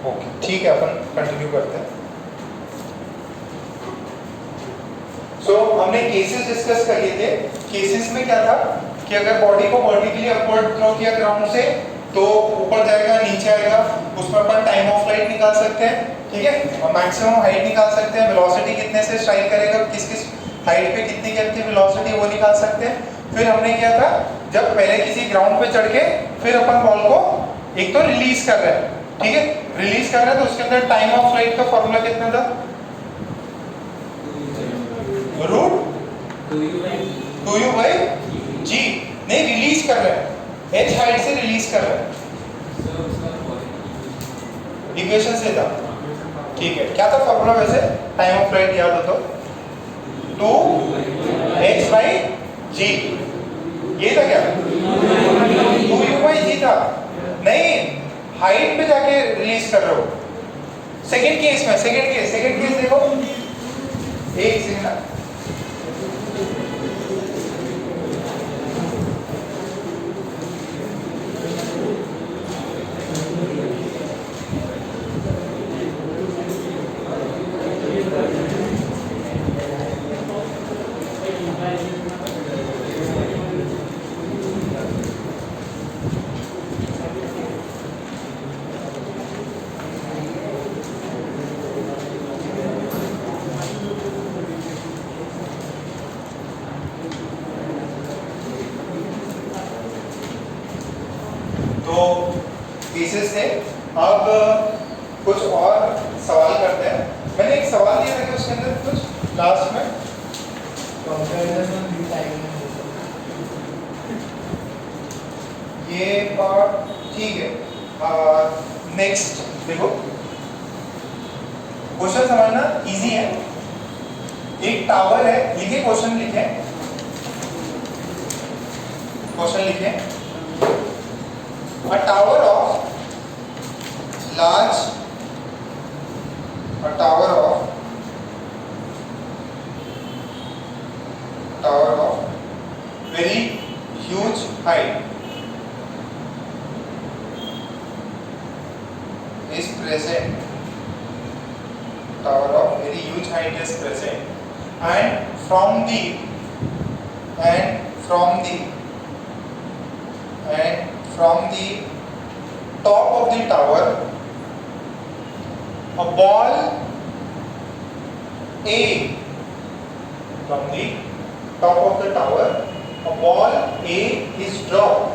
Okay ठीक है, अपन continue करते हैं। सो हमने केसेस डिस्कस कर लिए थे। केसेस में क्या था कि अगर बॉडी को वर्टिकली अपवर्ड थ्रो किया ग्राउंड से तो ऊपर जाएगा, नीचे आएगा, उसमें अपन टाइम ऑफ फ्लाइट निकाल सकते हैं, ठीक है, और मैक्सिमम हाइट निकाल सकते हैं, वेलोसिटी कितने से स्ट्राइक करेगा, किस किस हाइट पे कितनी कितनी वेलोसिटी वो निकाल सकते हैं। फिर हमने क्या था, जब पहले किसी ग्राउंड पे चढ़ के फिर अपन बॉल को एक तो रिलीज कर रहे हैं, ठीक है, रिलीज कर रहे हैं, तो उसके अंदर टाइम ऑफ फ्लाइट का फॉर्मूला कितना था, रूट 2u by g। नहीं, रिलीज कर रहे हैं, h हाइट से रिलीज कर रहे हैं, इक्वेशन से था, ठीक है। क्या था फॉर्मूला वैसे, टाइम ऑफ फ्लाइट याद हो तो 2h by g, ये था क्या, 2u by g था। नहीं, हाइट पे जाके रिलीज कर रहे हो। सेकंड केस में, सेकंड केस देखो, एक सेकंड, केसेस थे। अब कुछ और सवाल करते हैं। मैंने एक सवाल दिया था कि उसके अंदर कुछ लास्ट में ये पार्ट ठीक है। नेक्स्ट देखो, क्वेश्चन समझना इजी है। एक टावर है, लिखे क्वेश्चन लिखे, क्वेश्चन लिखे, a tower of large, a tower of very huge height is present, tower of very huge height is present, and from the top of the tower a ball A, from the top of the tower a ball A is dropped,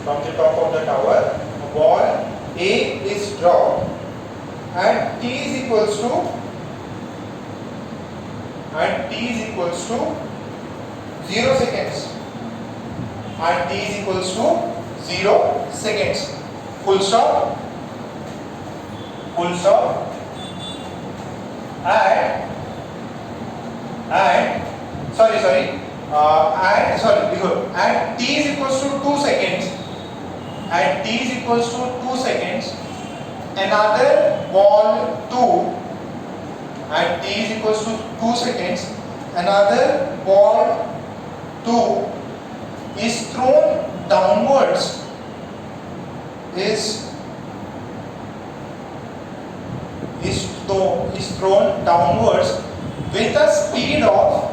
from the top of the tower a ball A is dropped at t is equals to 0 seconds, at t is equals to 0 seconds, full stop, at t is equals to 2 seconds, at t is equals to 2 seconds, another ball 2, at t is equals to 2 seconds, another ball 2 is thrown downwards, is thrown downwards with a speed of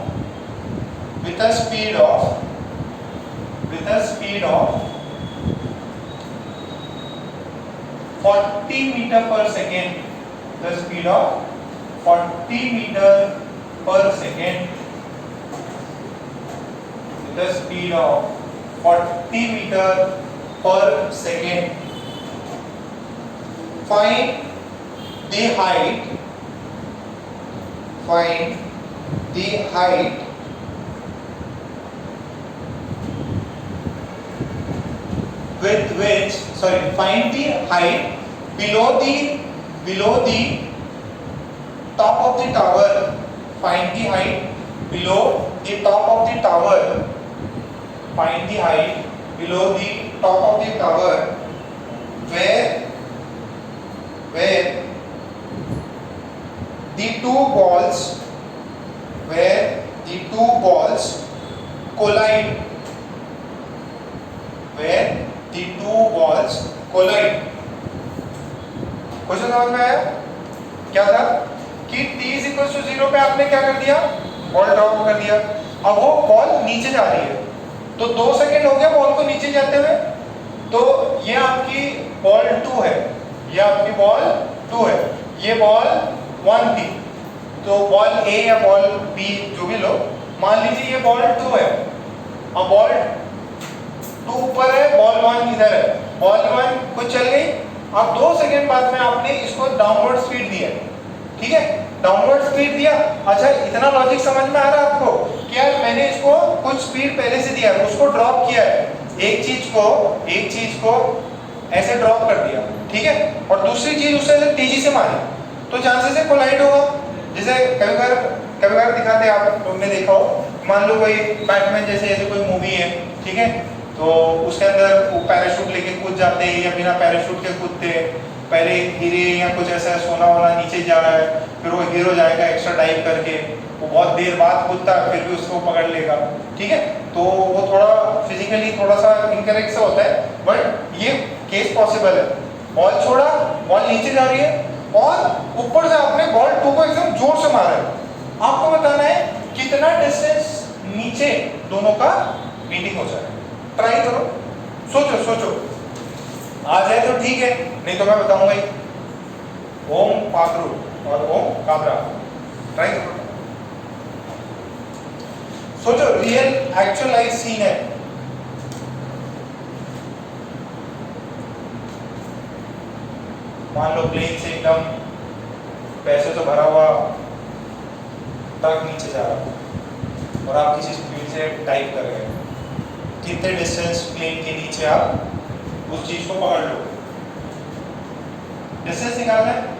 40 meter per second, the speed of 40 meter per second, with the speed of 40 meter per second. Find the height with which, find the height below the top of the tower, find the height below the top of the tower, find the height below the top of the tower where the two balls collide, where the two balls collide. Question समझ में आया? क्या था कि t is equal to 0 पे आपने क्या कर दिया, बॉल ड्रॉप कर दिया। अब वो बॉल नीचे जा रही है, तो 2 सेकंड हो गया बॉल को नीचे जाते हुए, तो ये आपकी बॉल 2 है, ये आपकी बॉल 2 है, ये बॉल 1 थी, तो बॉल A या बॉल B जो भी लो, मान लीजिए ये बॉल 2 है, अब बॉल 2 ऊपर है, बॉल 1 इधर है, बॉल 1 कुछ चल गई, अब 2 सेकंड बाद में आपने इसको डाउनवर्ड स्पीड दिया, ठीक है, डाउनवर्ड स्पीड दिया। अच्छा, इतना लॉजिक समझ में आ रहा है आपको? क्या मैंने इसको कुछ स्पीड पहले से दिया है, उसको ड्रॉप किया है, एक चीज को ऐसे ड्रॉप कर दिया, ठीक है, और दूसरी चीज उससे तेजी से मारी, तो चांसेस है कोलाइड होगा। जैसे कभी बार दिखाते हैं, आप लोगों ने देखा हो, मान लो कोई बैटमैन जैसे ऐसे कोई मूवी है, ठीक है, तो उसके अंदर वो पैराशूट लेके कूद जाते हैं या बिना पैराशूट के कूदते हैं, पहले हीरे या कुछ ऐसा सोना वाला नीचे जा रहा है, फिर वो हीरो जाएगा एक्स्ट्रा डाइव करके, वो बहुत देर बाद कूदता है, फिर भी उसको पकड़ लेगा, ठीक है, तो वो थोड़ा फिजिकली थोड़ा सा इनकरेक्ट सा होता है, बट ये केस पॉसिबल है। बॉल छोड़ा, बॉल नीचे जा रही है और ऊपर से आपने बॉल 2 को एकदम जोर से मारा है, आपको बताना है कितना डिस्टेंस नीचे दोनों का मीटिंग हो जाए। ट्राई करो, सोचो, आ जाए तो ठीक है, नहीं तो मैं बताऊंगा ही, ओम पाखरू और ओम काबरा। ट्राई करो, सोचो, रियल एक्चुअल लाइफ सीन है। मान लो प्लेन से एकदम पैसे से भरा हुआ ट्रक नीचे जा रहा और आप किसी स्पीड से टाइप कर रहे हैं, कितने डिस्टेंस प्लेन के नीचे आप उस चीज को पकड़ लो, डिस्टेंस निकालना है।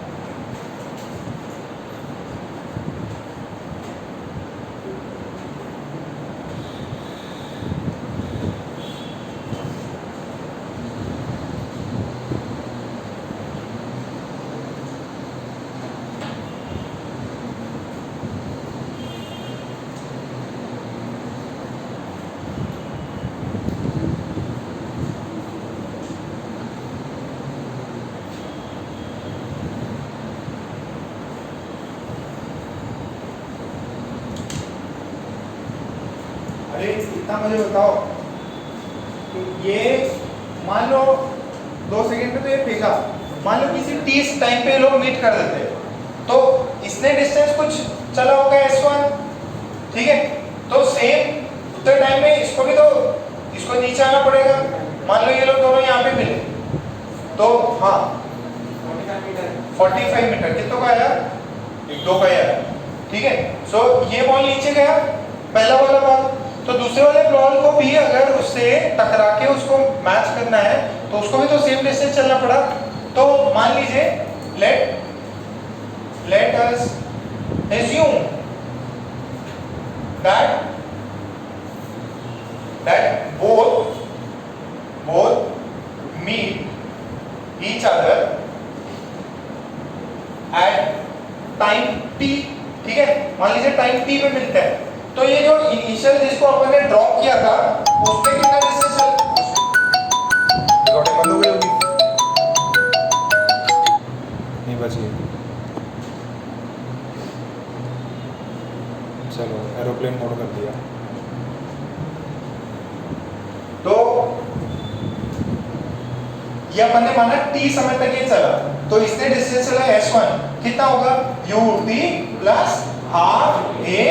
अरे इतना मुझे बताओ, तो ये मान लो 2 सेकंड में तो ये फेंका, मान लो किसी t टाइम पे लोग मीट कर देते हैं, तो इसने डिस्टेंस कुछ चला होगा s1, ठीक है, तो सेम उतने टाइम में इसको भी तो इसको नीचे आना पड़ेगा। मान लो ये लोग दोनों यहाँ पे मिले, तो हाँ 45 मीटर कितनों का आया, 1-2 का आया, ठीक है। सो ये बॉल नीचे गया, पहला वाला बॉल, तो दूसरे वाले बॉल को भी अगर उससे टकरा के उसको मैच करना है तो उसको भी तो सेम डिस्टेंस चलना पड़ा। तो मान लीजिए let us assume that both meet each other at time t, ठीक है, मान लीजिए टाइम t पे मिलते हैं, तो ये जो इनिशियल जिसको अपन ने ड्रॉप किया था उसके कितना डिस्टेंस चल, रिकॉर्डिंग बंद हो गई होगी, नहीं बची, चलो एरोप्लेन मोड कर दिया, तो ये अपन ने माना t समय तक ये चला, तो इसने डिस्टेंस चला s1, कितना होगा ut plus half a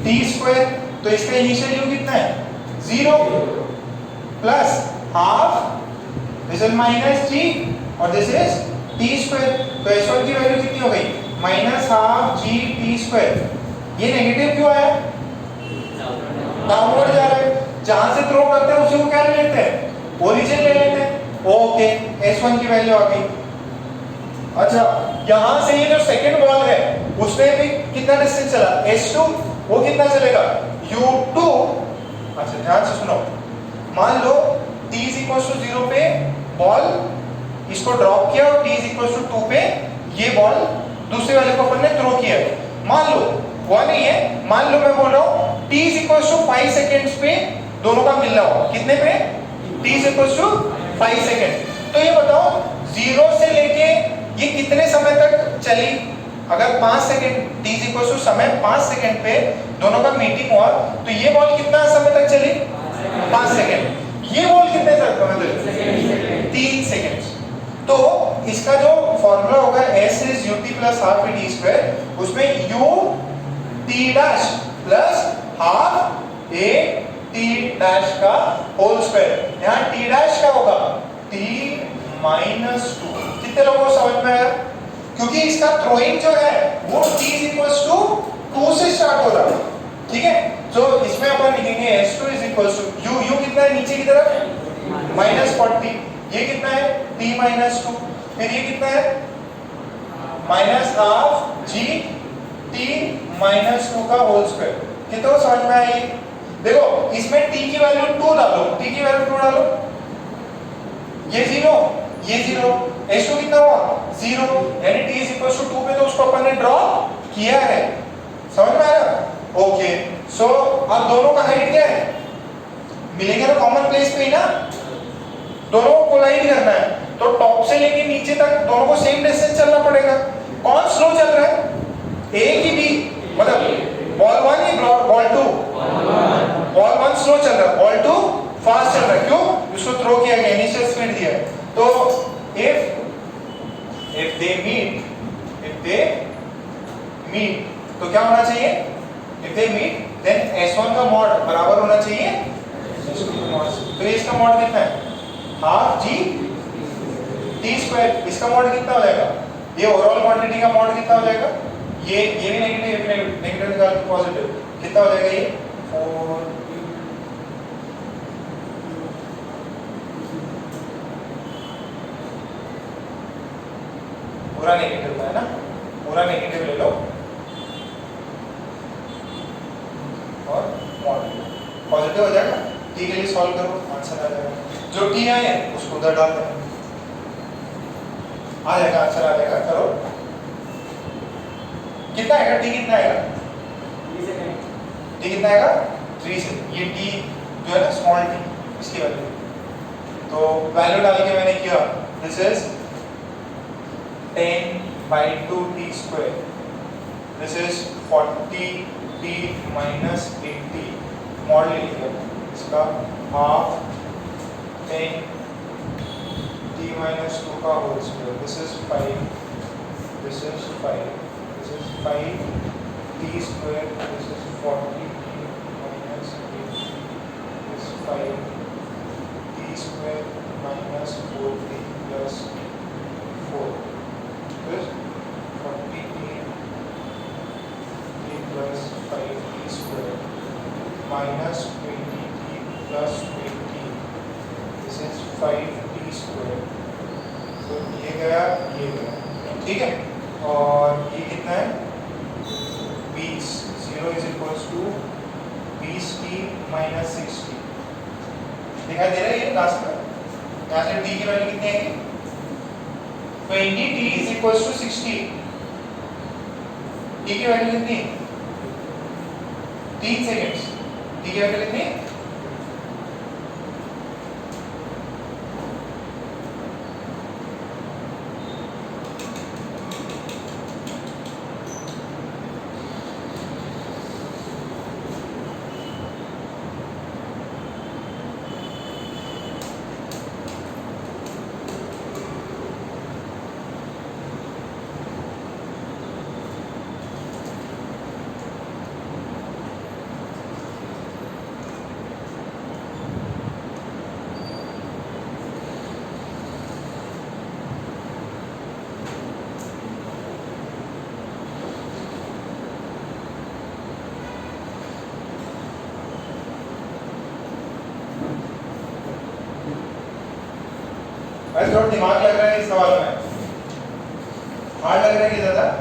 t square, तो इसका इनिशियल u कितना है 0 plus half this is minus t और दिस इज t स्क्वायर, तो s1 की वैल्यू कितनी हो गई minus half g t square. ये नेगेटिव क्यों आया, डाउनवर्ड जा रहा है, जहां से थ्रो करते हैं उसी को क्या ले लेते हैं, ओरिजिन ले लेते हैं, ओके s1 की वैल्यू आ गई। अच्छा, यहां से ये जो सेकंड बॉल है उसमें भी कितना डिस्टेंस चला s2, वो कितना चलेगा u2। अच्छा ध्यान से सुनो, मान लो t is equals to 0 पे बॉल इसको ड्रॉप किया और t is equals to 2 पे ये बॉल दूसरे वाले को अपन ने थ्रो किया, मान लो वो नहीं है, मान लो मैं बोल रहा हूँ t is equals to 5 seconds पे दोनों का मिल रहा हो, कितने पे t is equals to 5 second. तो ये बताओ 0 से लेके ये चली, अगर 5 सेकंड t इक्वल टू समय 5 सेकंड पे दोनों का मीटिंग हुआ तो ये बॉल कितना समय तक चली? 5 सेकंड। ये बॉल कितने समय तक? 3 सेकंड। तो इसका जो फॉर्मूला होगा s is ut plus half t square, उसमें u t dash plus half a t dash का होल स्क्वायर। यहाँ t डैश का होगा t माइनस 2। कितने लोगों को समझ में आया? क्योंकि इसका थ्रोइंग जो है वो t इक्वल्स टू 2 से स्टार्ट हो रहा है, ठीक है। तो इसमें अपन लिखेंगे s2 is equals to u कितना है नीचे की तरफ? माइनस 40। ये कितना है? t minus 2। फिर ये कितना है? Minus half g t minus 2 का होल स्क्वायर। कितना को समझ में आया? देखो इसमें t की वैल्यू 2 डालो, t की वैल्यू 2 डालो, ये 0, ये 0, s2 कितना हुआ? 0, यानी t इज इक्वल टू 2 पे तो उसको अपन ने ड्रॉ किया है। समझ में आया? ओके, सो अब दोनों का हाइट क्या है? मिलेंगे तो कॉमन प्लेस पे ही ना, दोनों को कोलाइड करना है, तो टॉप से लेके नीचे तक दोनों को सेम डिस्टेंस चलना पड़ेगा। कौन स्लो चल रहा है? ए की बी? मतलब बॉल 1 या बॉल 2? बॉल 1 स्लो चल रहा है, बॉल 2 फास्ट चल रहा है। क्यों? उसको थ्रो किया गया, इनिशियल स्पीड दिया है। तो if they meet तो क्या होना चाहिए? if they meet then s1 का मॉड बराबर होना चाहिए s2 के मॉड से। तो इसका मॉड कितना है? Half g t square. इसका मॉड कितना हो जाएगा? ये ओवरऑल क्वांटिटी का मॉड कितना हो जाएगा? ये भी नेगेटिव निकाल के पॉजिटिव कितना हो जाएगा? ये 4 पूरा नेगेटिव है ना, पूरा नेगेटिव ले लो और मॉड पॉजिटिव हो जाएगा। t के लिए सॉल्व करो, आंसर आ जाएगा। जो t आए उसको उधर डाल दो, आ जाएगा आंसर, आ जाएगा। करो, कितना आएगा? t कितना आएगा? 3 सेकंड। t कितना आएगा? 3 सेकंड। ये t जो है ना स्मॉल t, इसकी वैल्यू, तो वैल्यू डाल के मैंने किया this is 10 by 2t square. This is 40t minus 80. Mod ले लिया इसका, हाफ 10t minus 2 का whole square. This is 5. This is 5. This is 5t square. This is 40t minus 80. This is 5t square minus 4t plus 4. 40t plus 5t square minus 20t plus 20. This is 5t square. तो ये गया, ठीक है। और ये कितना है? 20। 0 is equals to 20t minus 60। दिखाई दे रहा है ये लास्ट में? यहाँ से t की वैल्यू कितनी आएगी? 20t is equals to 60। t की वैल्यू कितनी? 3 सेकंड्स। t की वैल्यू कितनी? वैसे थोड़ा दिमाग लग रहा है इस सवाल में, हार्ड लग रहा है कि ज्यादा?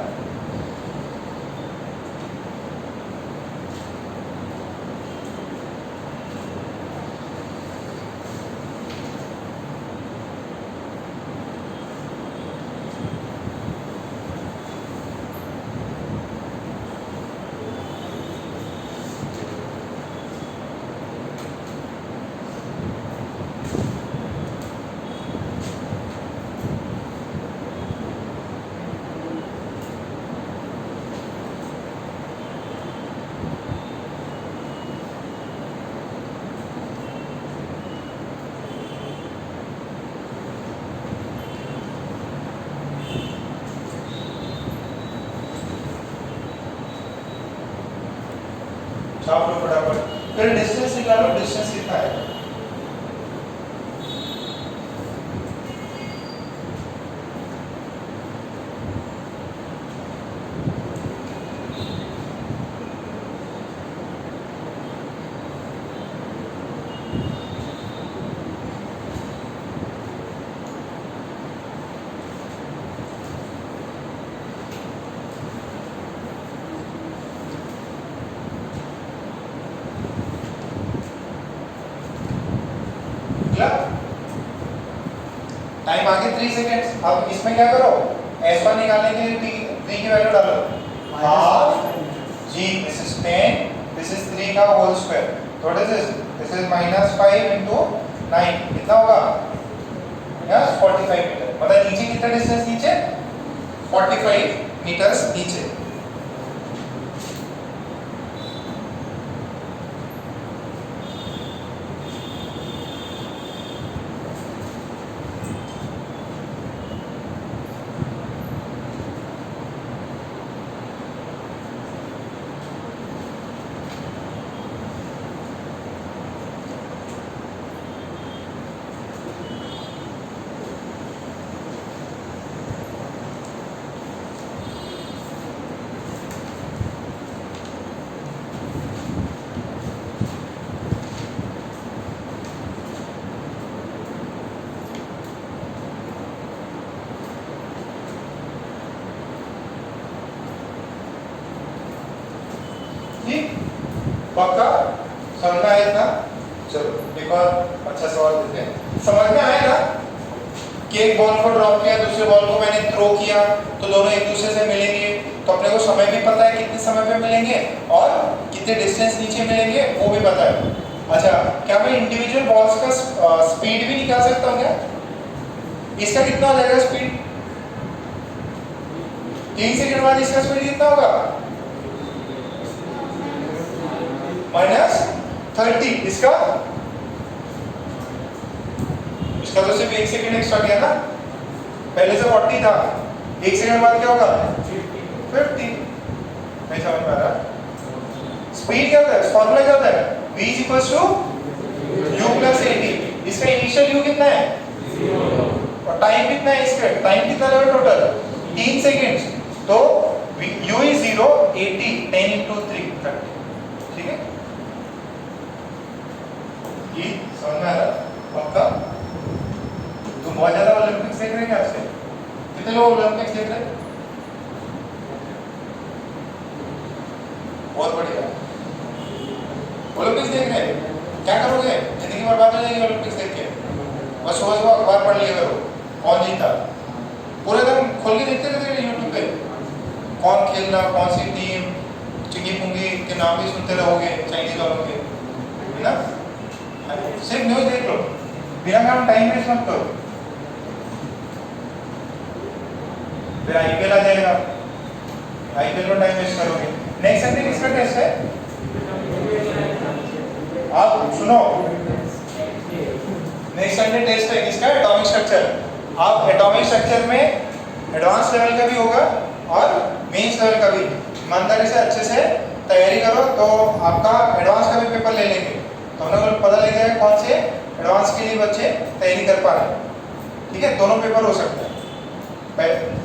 छाप लो फटाफट, फिर डिस्टेंस निकालो, डिस्टेंस कितना है। टाइम आगे 3 सेकेंड्स। अब इसमें क्या करो, S1 निकालने के लिए t की वैल्यू डालो, half g, this is 10, this is 3 का whole square, what is this is -5 into 9, कितना होगा, यस 45 मीटर। मतलब नीचे कितना डिस्टेंस, नीचे 45 मीटर्स नीचे। पक्का समझ में आया था। चलो एक और अच्छा सवाल देते हैं। समझ में आया ना कि एक बॉल को ड्रॉप किया, दूसरे बॉल को मैंने थ्रो किया, तो दोनों एक दूसरे से मिलेंगे, तो अपने को समय भी पता है कितने समय पे मिलेंगे और कितने डिस्टेंस नीचे मिलेंगे वो भी पता है। अच्छा, क्या मैं इंडिविजुअल बॉल्स का स्पीड भी निकाल सकता हूँ क्या? इसका कितना हो जाएगा स्पीड? 3 सेकंड बाद इसका स्पीड कितना होगा? -30। इसका तो सिर्फ 1 सेकंड एक्स्ट्रा गया ना, पहले से 40 था, 1 सेकंड बाद क्या होगा? 50। नहीं समझ में आ रहा? स्पीड क्या होता है, फॉर्मूला क्या होता है? v = u + at। इसका इनिशियल u कितना है? 0। और टाइम कितना है इसका? टाइम कितना लगा टोटल? 3 सेकंड्स। तो u is 0, 80, 10 into 3, 30। ठीक है, ये समझ में आ रहा? पक्का? तुम बहुत ज्यादा ओलंपिक्स देख रहे हैं आज से? कितने लोग ओलंपिक्स देख रहे हैं? बहुत बढ़िया। ओलंपिक्स देख रहे हैं, क्या करोगे? जिंदगी बर्बाद हो जाएगी ओलंपिक्स देख के। बस सुबह सुबह अखबार पढ़ लिया करो, कौन जीता, पूरे दिन खोल के देखते रहते यूट्यूब पे, कौन खेल रहा, कौन सी टीम, चिंगी पुंगी के नाम भी सुनते रहोगे चाइनीज वालों के, है ना? सिर्फ न्यूज देख लो, बिना काम टाइम वेस्ट मत करो। फिर आईपीएल आ जाएगा, आईपीएल में टाइम वेस्ट करोगे। नेक्स्ट संडे किसका टेस्ट है? आप सुनो, नेक्स्ट संडे टेस्ट है किसका? Atomic structure. आप एटॉमिक स्ट्रक्चर में एडवांस लेवल का भी होगा और मेंस लेवल का भी। ईमानदारी से अच्छे से तैयारी करो तो आपका एडवांस का भी पेपर ले लेंगे, तो हम लोग पता लग जाएगा कौन से एडवांस के लिए बच्चे तैयारी कर पा रहे हैं। ठीक है, दोनों पेपर हो सकते हैं।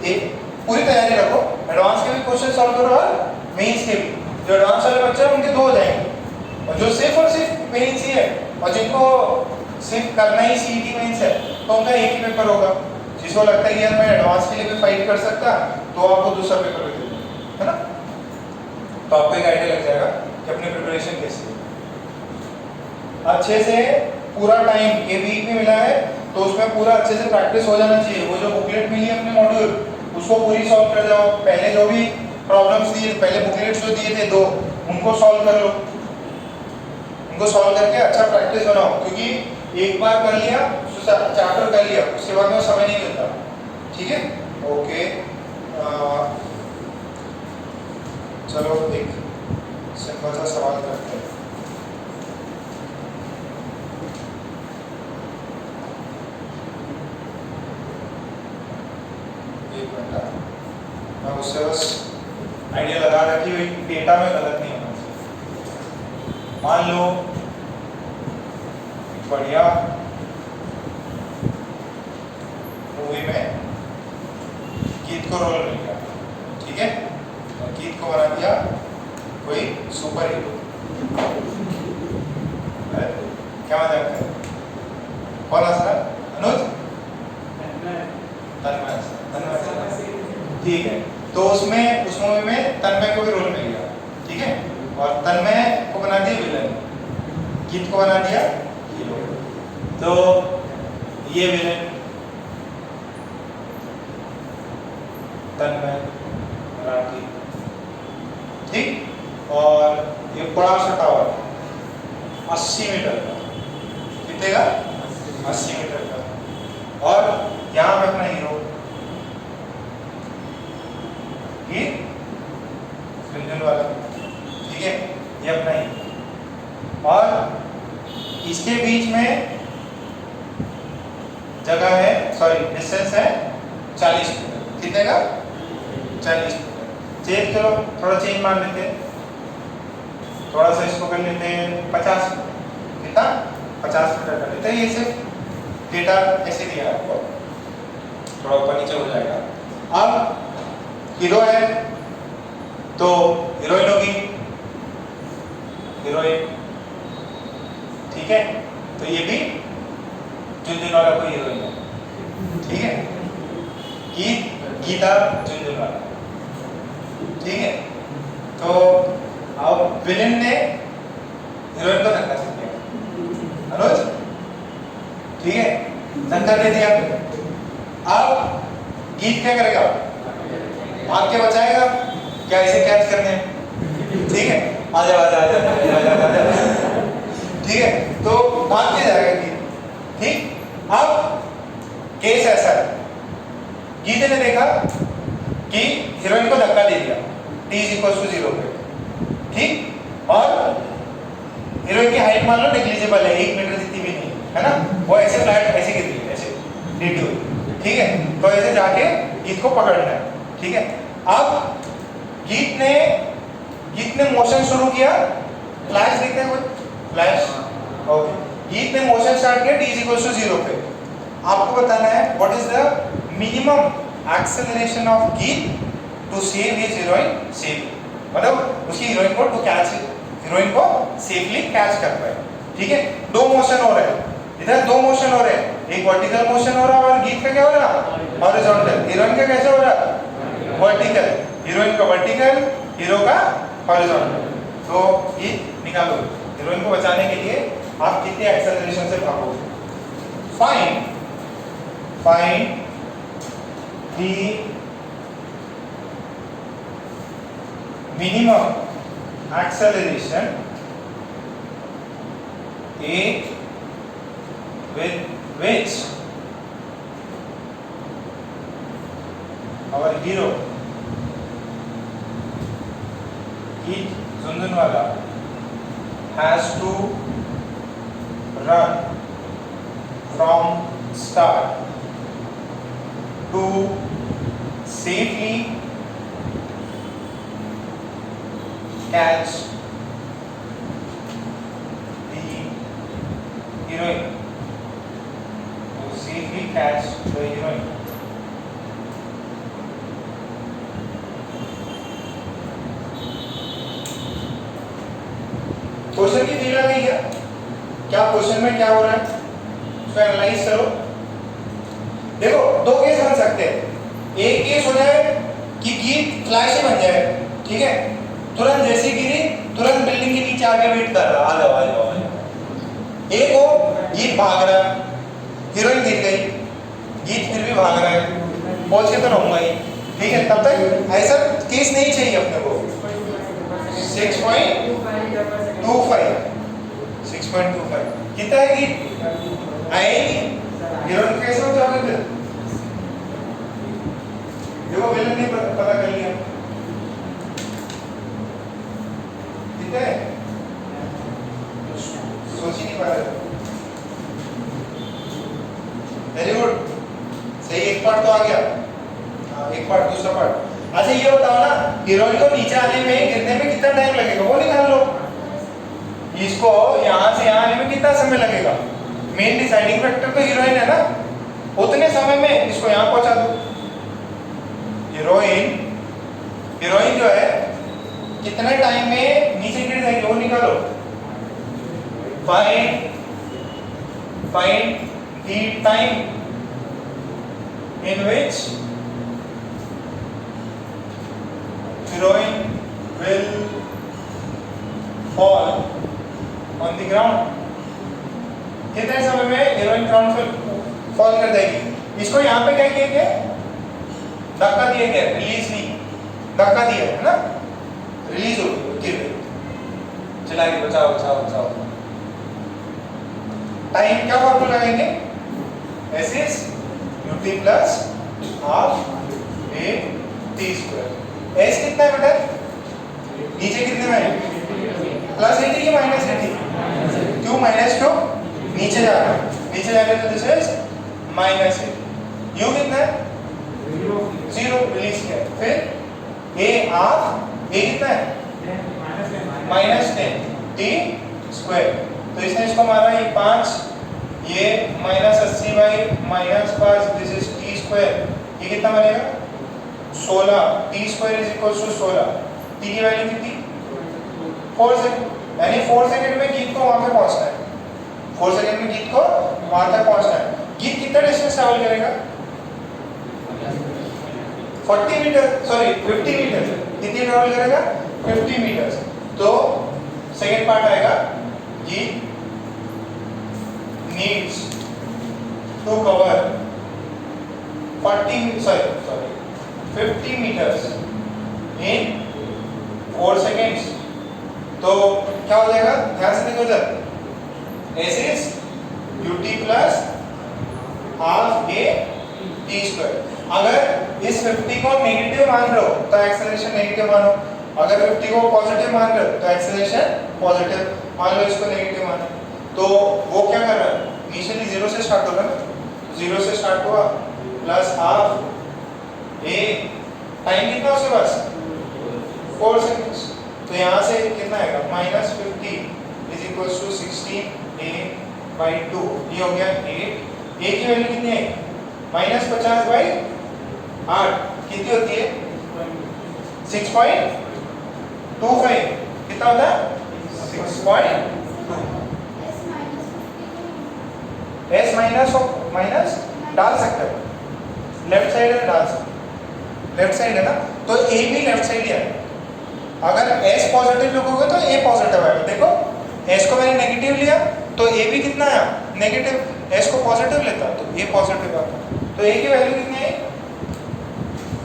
एक पूरी तैयारी रखो, एडवांस के भी क्वेश्चन सॉल्व करो और मेंस के भी। जो एडवांस वाले बच्चे हैं उनके 2 हो जाएंगे, और जो सिर्फ और सिर्फ मेंस ही है और जिनको सिर्फ करना ही सीईटी मेंस है, तो उनका एक ही पेपर होगा। जिसको लगता है कि यार मैं एडवांस के लिए भी फाइट कर सकता, तो आपको दूसरा पेपर भी दे दो, है ना? तो आपको एक आइडिया लग जाएगा कि अपनी प्रिपरेशन कैसी है। अच्छे से पूरा टाइम, ये वीक में मिला है तो उसमें पूरा अच्छे से प्रैक्टिस हो जाना चाहिए। वो जो बुकलेट मिली है अपने मॉड्यूल, उसको पूरी सॉल्व कर जाओ। पहले जो भी प्रॉब्लम्स दिए, पहले बुकलेट्स जो दिए थे 2, उनको सॉल्व कर लो। उनको सॉल्व करके अच्छा प्रैक्टिस बनाओ, क्योंकि एक बार कर लिया, चैप्टर कर लिया, उसके बाद में समय नहीं मिलता। ठीक है, ओके। चलो एक सिंपल सा सवाल करते हैं। मैं उससे बस आइडिया लगा रखी हुई, डेटा में गलत नहीं होना चाहिए। मान लो बढ़िया मूवी में गीत को रोल मिल गया, ठीक है, और गीत को बना दिया कोई सुपर हीरो। क्या मजाक है? कौन हंसता? अनुज? तन्मय। ठीक है, तो उसमें उस मूवी में तन्मय को भी रोल मिल गया, ठीक है, और तन्मय को बना दिया विलन, गीत को बना दिया हीरो। तो ये विलन तन्मय मराठी, ठीक, और ये बड़ा सा टावर 80 मीटर का, कितने का? 80 मीटर का, और यहाँ पे अपना हीरो ये फिल्म वाला, ठीक है, ये अपना ही, और इसके बीच में जगह है, सॉरी डिस्टेंस है 40 मीटर, कितने का? 40 मीटर। चेंज करो, थोड़ा चेंज मान लेते हैं, थोड़ा सा इसको कर लेते हैं 50, कितना? 50 मीटर कर लेते हैं। ये सिर्फ डेटा ऐसे दिया है आपको, थोड़ा ऊपर नीचे हो जाएगा। अब हीरो है तो हीरोइन होगी, हीरोइन, ठीक है, तो ये भी झुनझुनवाला कोई हीरोइन है, ठीक है, गीता झुनझुनवाला, ठीक है। तो अब विलेन ने हीरोइन को धक्का दे दिया, अनुज, ठीक है, धक्का दे दिया। अब गीत क्या करेगा? भाग के बचाएगा क्या? इसे कैच करने, ठीक है, आजा आजा आजा आजा आजा, ठीक है, तो भाग के जाएगा गीत, ठीक। अब केस ऐसा है, गीत ने देखा कि हीरोइन को धक्का दे दिया t=0 पे, ठीक, और हीरोइन की हाइट मान लो नेग्लिजिबल है, 1 मीटर जितनी भी नहीं है ना, वो ऐसे फ्लैट ऐसे गिर रही है, ऐसे लेटी हुई, ठीक है, तो ऐसे जाके गीत को पकड़ना है, ठीक है। अब गीत ने मोशन शुरू किया, फ्लैश देखते हैं कोई? फ्लैश, ओके, गीत ने मोशन स्टार्ट किया t=0 पे। आपको बताना है what is the minimum acceleration of Geet to save his heroine safely, मतलब उसकी हीरोइन को टू कैच, हीरोइन को सेफली कैच कर पाए, ठीक है। दो मोशन हो रहे हैं, इधर दो मोशन हो रहे हैं, एक वर्टिकल मोशन हो रहा है और गीत का क्या हो रहा है? हॉरिजॉन्टल। हीरोइन का कैसे हो रहा है? वर्टिकल, हीरोइन का वर्टिकल, हीरो का हॉरिजॉन्टल। तो ये निकालो, हीरोइन को बचाने के लिए आप कितने एक्सेलरेशन से भागोगे? Find the minimum acceleration A with which our hero Git Zunzunwala has to run from start to safely catch the heroine, to safely catch the heroine. Question की फील आ गई क्या? क्या क्वेश्चन में क्या हो रहा है उसको एनालाइज करो। देखो दो केस बन सकते हैं। एक केस हो जाए कि गीत फ्लैश ही बन जाए, ठीक है, तुरंत जैसे गिरी तुरंत बिल्डिंग के नीचे आके वेट कर रहा, आ जाओ आ जाओ आ जाओ। एक हो गीत भाग रहा है, हीरोइन गिर गई, गीत फिर भी भाग रहा है, पहुंच के तो रहूंगा ही, ठीक है, तब तक ऐसा केस नहीं चाहिए अपने को। 6.25 कितना है गीत आएगी, हीरोइन कैसे हो जाओगे फिर? देखो विलन ने पता कर लिया कितना है, सोच ही नहीं पा रहे। वेरी गुड, सही, एक पार्ट तो आ गया। एक पार्ट, दूसरा पार्ट। अच्छा ये बताओ ना, हीरोइन को नीचे आने में, गिरने में कितना टाइम लगेगा वो निकाल लो। इसको यहाँ से यहाँ आने में कितना समय लगेगा? मेन डिसाइडिंग फैक्टर तो हीरोइन है ना, उतने समय में इसको यहाँ पहुंचा दो। हीरोइन जो है कितने टाइम में नीचे गिर जाएगी वो निकालो। Find the time in which heroine will fall on the ground। कितने समय में हीरोइन ग्राउंड पर फॉल कर जाएगी? इसको यहाँ पे क्या किया गया? धक्का दिया गया, रिलीज नहीं, धक्का दिया है ना, रिलीज हो गिर गई। चला के बचाओ बचाओ बचाओ। टाइम क्या फॉर्मूला लगाएंगे? S is ut plus half A T square. S कितना है बेटा? नीचे कितने में है? प्लस ए टी कि माइनस ए टी? क्यों माइनस क्यों? नीचे जा रहा है, नीचे जाने तो this is minus A. You कितना है? जीरो, रिलीज किया। फिर ए हाफ, ए कितना है? Minus 10 t square. तो इसने इसको मारा ये 5, ये minus 80 by minus 5, this is t square. ये कितना बनेगा? 16। T square is equal to 16। T की वैल्यू कितनी? 4 सेकंड। यानी 4 सेकंड में गीत को वहां पे पहुंचना है। 4 सेकंड में गीत को वहां तक पहुंचना है। गीत कितना डिस्टेंस ट्रैवल करेगा? 40 मीटर, सॉरी 50 मीटर। कितनी ट्रैवल करेगा? 50 मीटर। तो सेकंड पार्ट आएगा, गीत needs to cover 50 meters in 4 seconds। तो क्या हो जाएगा? ध्यान से देखो इधर, S is ut plus half A T square. अगर इस 50 को नेगेटिव मान रहे हो तो एक्सेलरेशन नेगेटिव मानो, अगर 50 को पॉजिटिव मान रहे हो तो एक्सेलरेशन पॉजिटिव मान लो, इसको नेगेटिव मानो। तो वो क्या कर रहा है? इनिशियली 0 से स्टार्ट होगा ना, 0 से स्टार्ट हुआ प्लस हाफ ए, टाइम कितना उसके पास? 4 सेकंड्स। तो यहाँ से कितना आएगा? Minus 50 is equal to 16 a by 2। ये हो गया 8। ए की वैल्यू कितनी है? माइनस 50 बाई 8 कितनी होती है? 6.25। कितना होता है? 6.2। एस माइनस और माइनस डाल सकते हो, लेफ्ट साइड में डाल सकते, लेफ्ट साइड है ना, तो ए भी लेफ्ट साइड ही है। अगर एस पॉजिटिव लिखोगे तो ए पॉजिटिव आएगा। देखो एस को मैंने नेगेटिव लिया तो ए भी कितना आया? नेगेटिव। एस को पॉजिटिव लेता तो ए पॉजिटिव आता। तो ए की वैल्यू कितनी है?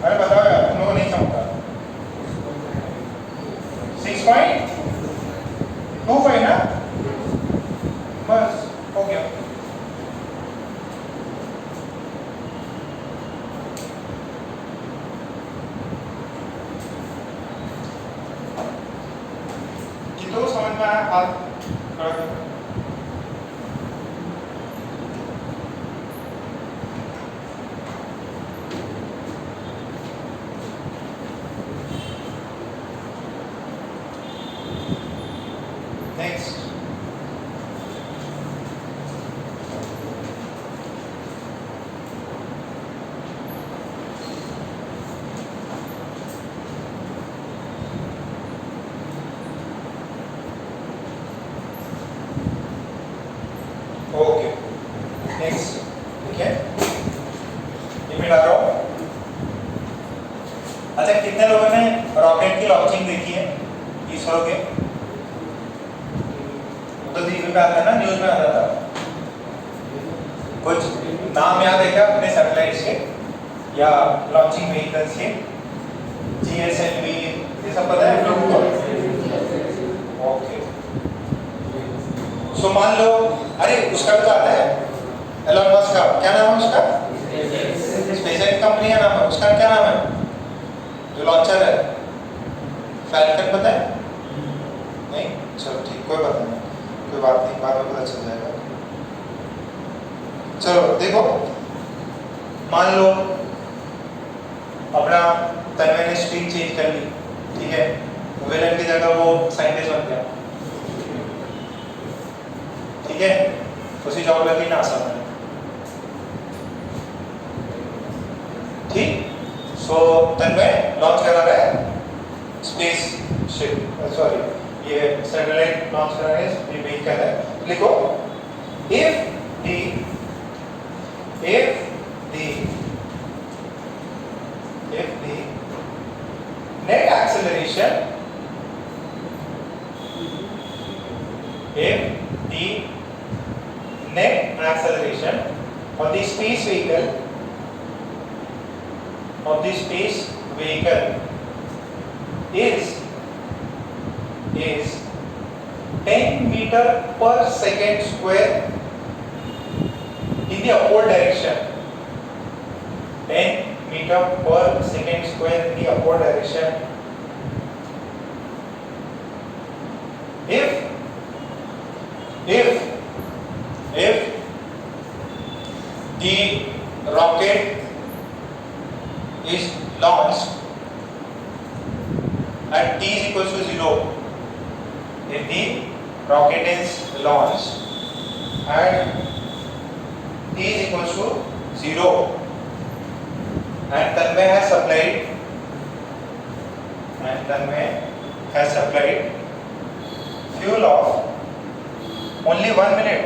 अरे बताओ यार, तुम लोगों को नहीं समझता। 6.25 ना, बस हो गया। तो समझ में आया? आप नेक्स्ट ओके, नेक्स्ट ठीक है, ये मैं ला रहा हूँ। अच्छा, कितने लोगों ने रॉकेट की लॉन्चिंग देखी है इसरो के? तो टीवी पे आता है ना, न्यूज में आता था। कुछ नाम याद है क्या अपने सैटेलाइट्स के या लॉन्चिंग व्हीकल्स के? GSLV ये सब पता है लोगों को? ओके, सो मान लो, अरे उसका भी तो आता है, एलन मस्क का क्या नाम है उसका? स्पेसएक्स कंपनी का नाम है, उसका क्या नाम है जो लॉन्चर है? फैल्कन, पता है? नहीं, चलो ठीक, कोई बात नहीं, कोई बात नहीं, बाद में पता चल जाएगा। चलो देखो, मान लो अपना तन्मय ने स्ट्रीम चेंज कर ली, ठीक है, विलन की जगह वो साइंटिस्ट बन गया, ठीक है, उसी जॉब लगी नासा में। ठीक, सो तन्मय लॉन्च करा रहा है स्पेस शिप, सॉरी ये सैटेलाइट लॉन्च करा रहे हैं, ये व्हीकल है। लिखो if the net acceleration, if the net acceleration of the space vehicle is 10 meter per second square in the upward direction, 10 meter per second square in the upward direction, if the rocket is launched at t is equals to 0, if the rocket is launched at t is equals to 0 and Tanmay has supplied fuel of only 1 minute,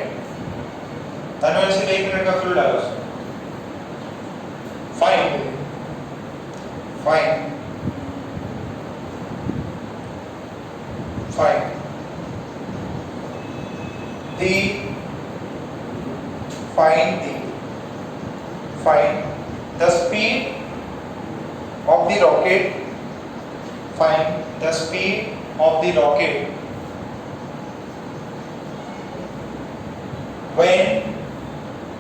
तन्मय सिर्फ 1 minute का fuel डालो उसमें। Fine find the speed of the rocket, find the speed of the rocket when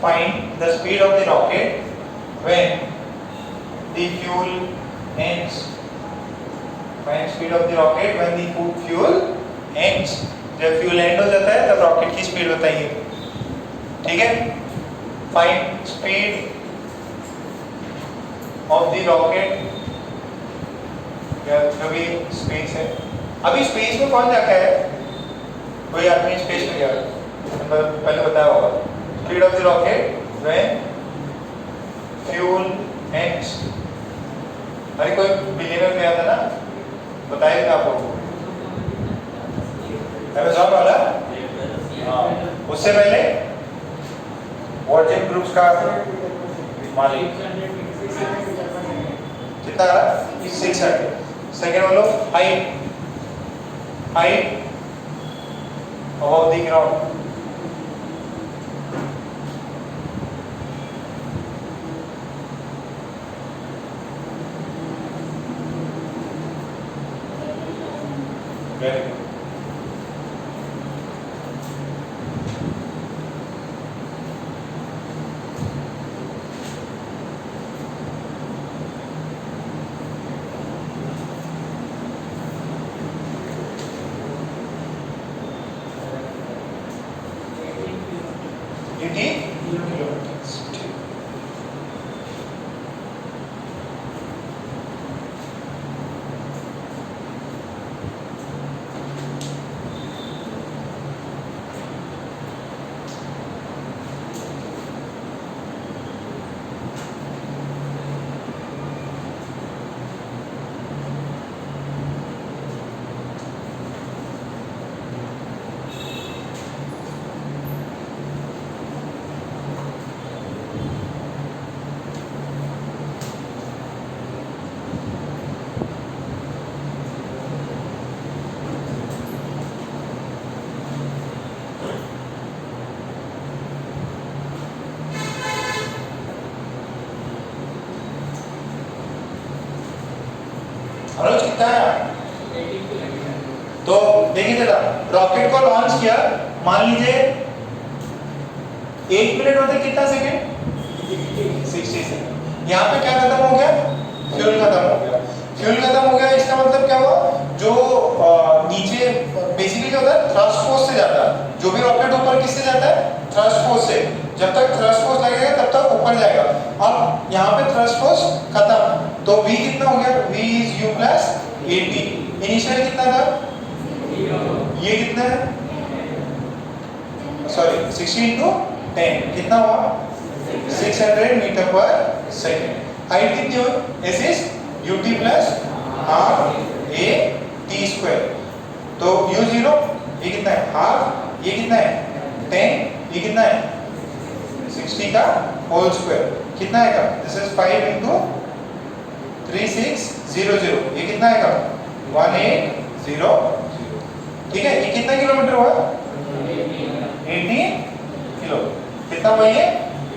find the speed of the rocket when the fuel ends, find speed of the rocket when the fuel ends, जब fuel and हो जाता है तब rocket की speed बताइए, ठीक है। Find speed of the rocket, जो भी स्पेस है, अभी स्पेस में कौन जाता है, कोई आदमी स्पेस में गया, पहले बताया होगा। Speed of the rocket when fuel ends, अरे कोई बिलियनर गया था ना, बताइए आपको अमेज़न वाला, हाँ, उससे पहले वर्जिन ग्रुप्स का मालिक कितना रहा, 600। सेकेंड बोलो height above the ground, very good. Anuj कितना है, तो देखिए जरा, रॉकेट को लॉन्च किया, मान लीजिए 1 मिनट होते कितना सेकंड, 60 सेकंड। यहाँ पे क्या खत्म हो गया, फ्यूल खत्म हो गया। फ्यूल खत्म हो गया, इसका मतलब क्या हुआ, जो नीचे बेसिकली क्या होता है, थ्रस्ट फोर्स से जाता है, जो भी रॉकेट ऊपर किससे जाता है, थ्रस्ट फोर्स से। जब तक थ्रस्ट फोर्स लगेगा तब तक ऊपर जाएगा। अब यहाँ पे थ्रस्ट फोर्स खत्म, तो v कितना हो गया, v is u plus 80। Initial कितना था, ये कितना है, सॉरी 60 into 10 कितना हुआ 600 मीटर पर सेकेंड। हाइट कितनी हुई S is ut plus half A T square. तो u0 ये कितना है हाफ, ये कितना है 10, ये कितना है 60 का होल स्क्वायर कितना आएगा दिस इज 5 into 3600 ये कितना आएगा 1800। ठीक है ये कितना किलोमीटर हुआ 80 किलो। कितना हुआ ये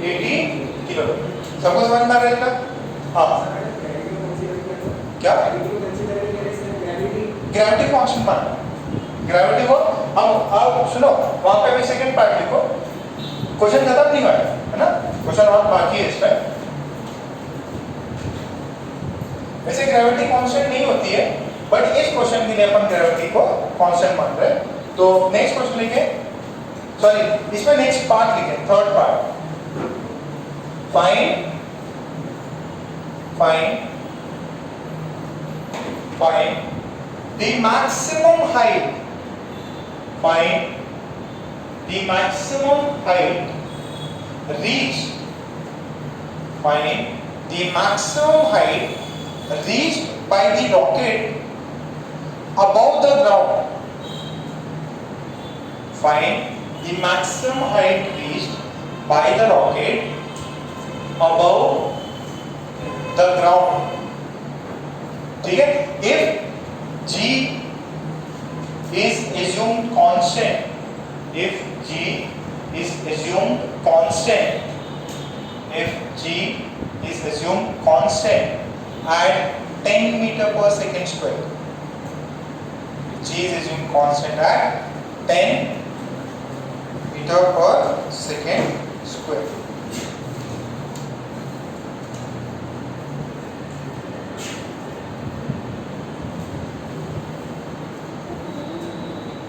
80 किलो। सबको समझ में आ रहा है? हाँ क्या ग्रेविटी कांस्टेंट मानना, ग्रेविटी को हम आप सुनो वहां पे भी सेकंड पार्ट लिखो, क्वेश्चन खत्म नहीं हुआ है ना, क्वेश्चन और बाकी है इसमें। वैसे ग्रेविटी कांस्टेंट नहीं होती है बट इस क्वेश्चन के लिए अपन ग्रेविटी को कांस्टेंट मान रहे हैं। तो नेक्स्ट क्वेश्चन लिखे, सॉरी इसमें नेक्स्ट पार्ट लिखे, third part find the maximum height, find the maximum height reached, find the maximum height reached by the rocket above the ground, find the maximum height reached by the rocket above the ground। ठीक है, if g is assumed constant, if g is assumed constant, if g is assumed constant at 10 meter per second square, g is assumed constant at 10 meter per second square।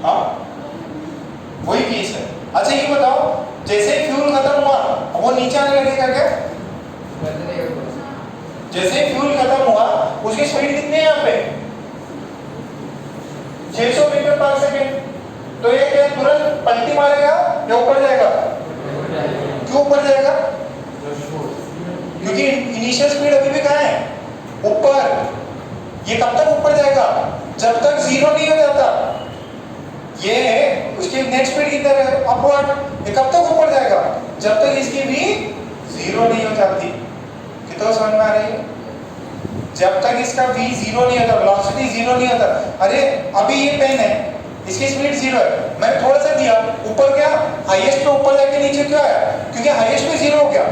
हाँ वही case है। अच्छा ये बताओ जैसे fuel खत्म हुआ वो नीचे आने लगेगा क्या? जैसे फ्यूल खत्म हुआ उसकी स्पीड कितनी है यहाँ पे 600 मीटर पर सेकेंड। तो ये क्या तुरंत पलटी मारेगा या ऊपर जाएगा? क्यों ऊपर जाएगा? क्योंकि इनिशियल स्पीड अभी भी कहाँ है ऊपर। ये कब तक ऊपर जाएगा? जब तक जीरो नहीं हो जाता। ये है उसकी नेक्स्ट स्पीड कितना है अपवर्ड। ये कब तक ऊपर जाएगा? जब तक इसकी भी जीरो नहीं हो जाती। कितना समझ में आ रही है? जब तक इसका v जीरो नहीं होता, वेलोसिटी जीरो नहीं होता। अरे अभी ये पेन है इसकी स्पीड जीरो है, मैंने थोड़ा सा दिया ऊपर, क्या हाईएस्ट पे ऊपर जाके नीचे क्यों आया? क्योंकि हाईएस्ट पे जीरो हो गया।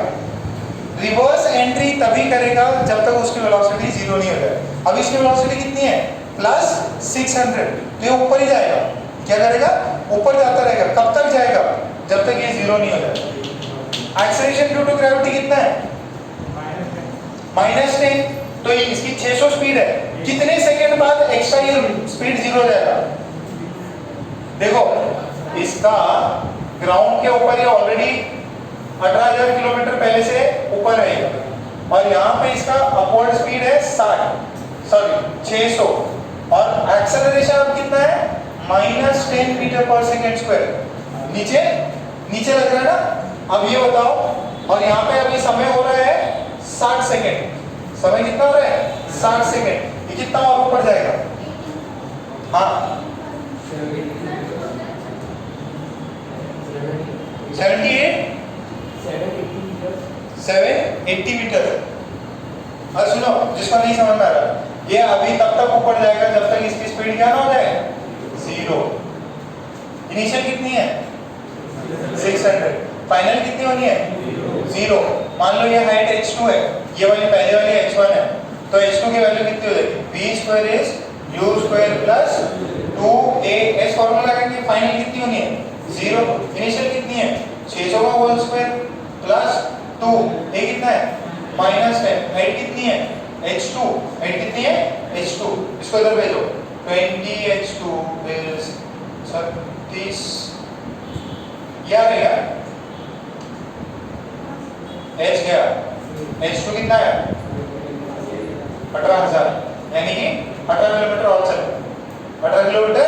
रिवर्स एंट्री तभी करेगा जब तक उसकी वेलोसिटी जीरो नहीं हो जाए। अब इसकी वेलोसिटी कितनी है प्लस 600, तो ये ऊपर ही जाएगा। क्या करेगा? ऊपर जाता रहेगा। कब तक जाएगा? जब तक ये जीरो नहीं हो जाता। एक्सेलरेशन ड्यू टू ग्रेविटी कितना है -10। तो इसकी 600 स्पीड है, कितने सेकंड बाद एक्स्ट्रा ये स्पीड जीरो हो जाएगा? देखो इसका ग्राउंड के ऊपर ये ऑलरेडी 18,000 किलोमीटर पहले से ऊपर रहेगा और यहाँ पे इसका अपवर्ड स्पीड है 600 और एक्सेलरेशन अब कितना है -10 मीटर पर सेकेंड स्क्वायर। नीचे नीचे लग रहा है ना। अब ये बताओ, और यहाँ पे अभी समय हो रहा है 60 सेकेंड। समय कितना हो रहा है 60 सेकेंड। ये कितना और ऊपर जाएगा? हाँ 780 मीटर। और सुनो जिसको नहीं समझ में आ रहा, ये अभी तब तक ऊपर जाएगा जब तक इसकी स्पीड क्या ना हो जाए जीरो। इनिशियल कितनी है 600, फाइनल कितनी होनी है जीरो। मान लो ये हाइट h2 है, ये वाली पहले वाली h1 है, तो h2 की वैल्यू कितनी हो जाएगी? v² is u² plus 2as formula लगाएंगे। फाइनल कितनी होनी है जीरो। इनिशियल कितनी है 600 का होल स्क्वायर प्लस 2, ये कितना है -10। हाइट कितनी है h2, हाइट कितनी है h2, इसको इधर भेजो 20h2 is 36। क्या रहेगा h गया, h2 कितना है 18,000, यानी कि 18 किलोमीटर और चलेगा। 18 किलोमीटर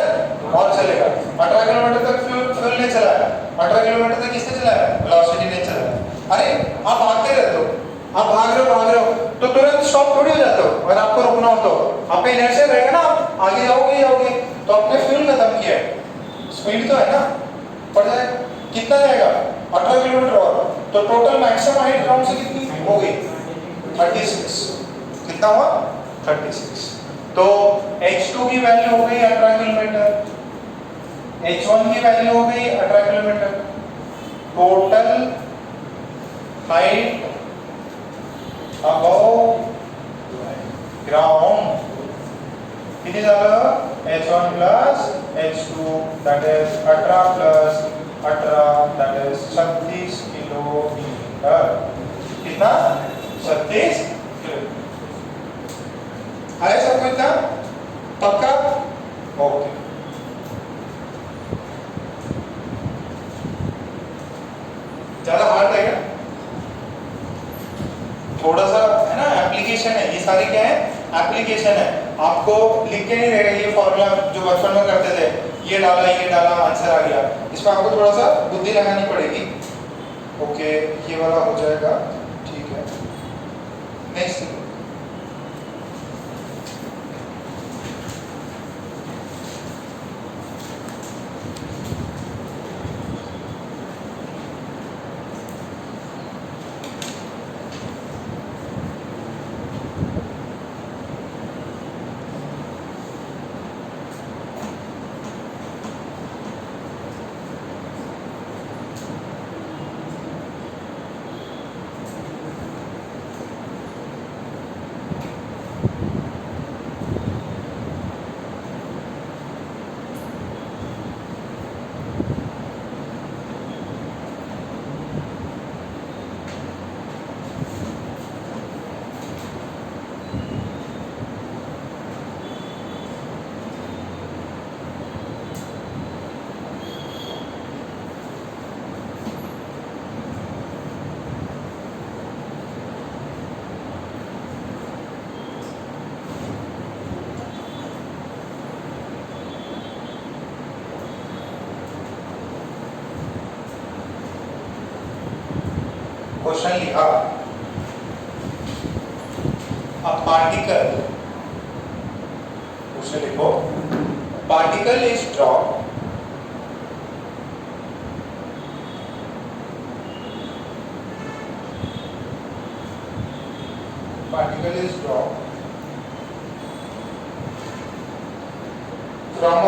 और चलेगा। 18 किलोमीटर तक फ्यूल नहीं चला है, 18 किलोमीटर तक किसने चलाया? वेलोसिटी ने चलाया। अरे आप भागते रहते हो, आप भाग रहे हो तो तुरंत स्टॉप थोड़ी हो जाते हो। अगर आपको रुकना हो तो आप पे इनर्शिया रहेगा ना, आप आगे जाओगे। तो आपने फ्यूल खत्म किया है, स्पीड तो है ना, पड़ जाएगा। कितना जाएगा? 18 किलोमीटर और। तो टोटल मैक्सिमम हाइट ग्राउंड से कितनी हो गई? 36। कितना हुआ? 36। तो h2 की वैल्यू हो गई 18 किलोमीटर, h1 की वैल्यू हो गई 18 kilometre. Total height above ground किती झालं? h1 plus h2 that is 18 plus 18 that is 36 kilometre. कितना? 36 किलोमीटर। आया सबको इतना? पक्का? ओके। ज्यादा हार्ड है क्या? थोड़ा सा है ना, एप्लीकेशन है ये सारे। क्या है? एप्लीकेशन है। आपको लिख के नहीं रहेगा ये फॉर्मूला जो बचपन में करते थे, ये डाला आंसर आ गया। इसमें आपको थोड़ा सा बुद्धि लगानी पड़ेगी। ओके, ये वाला हो जाएगा, ठीक है। नेक्स्ट क्वेश्चन लिखा, अ पार्टिकल, क्वेश्चन लिखो, particle is dropped particle is dropped from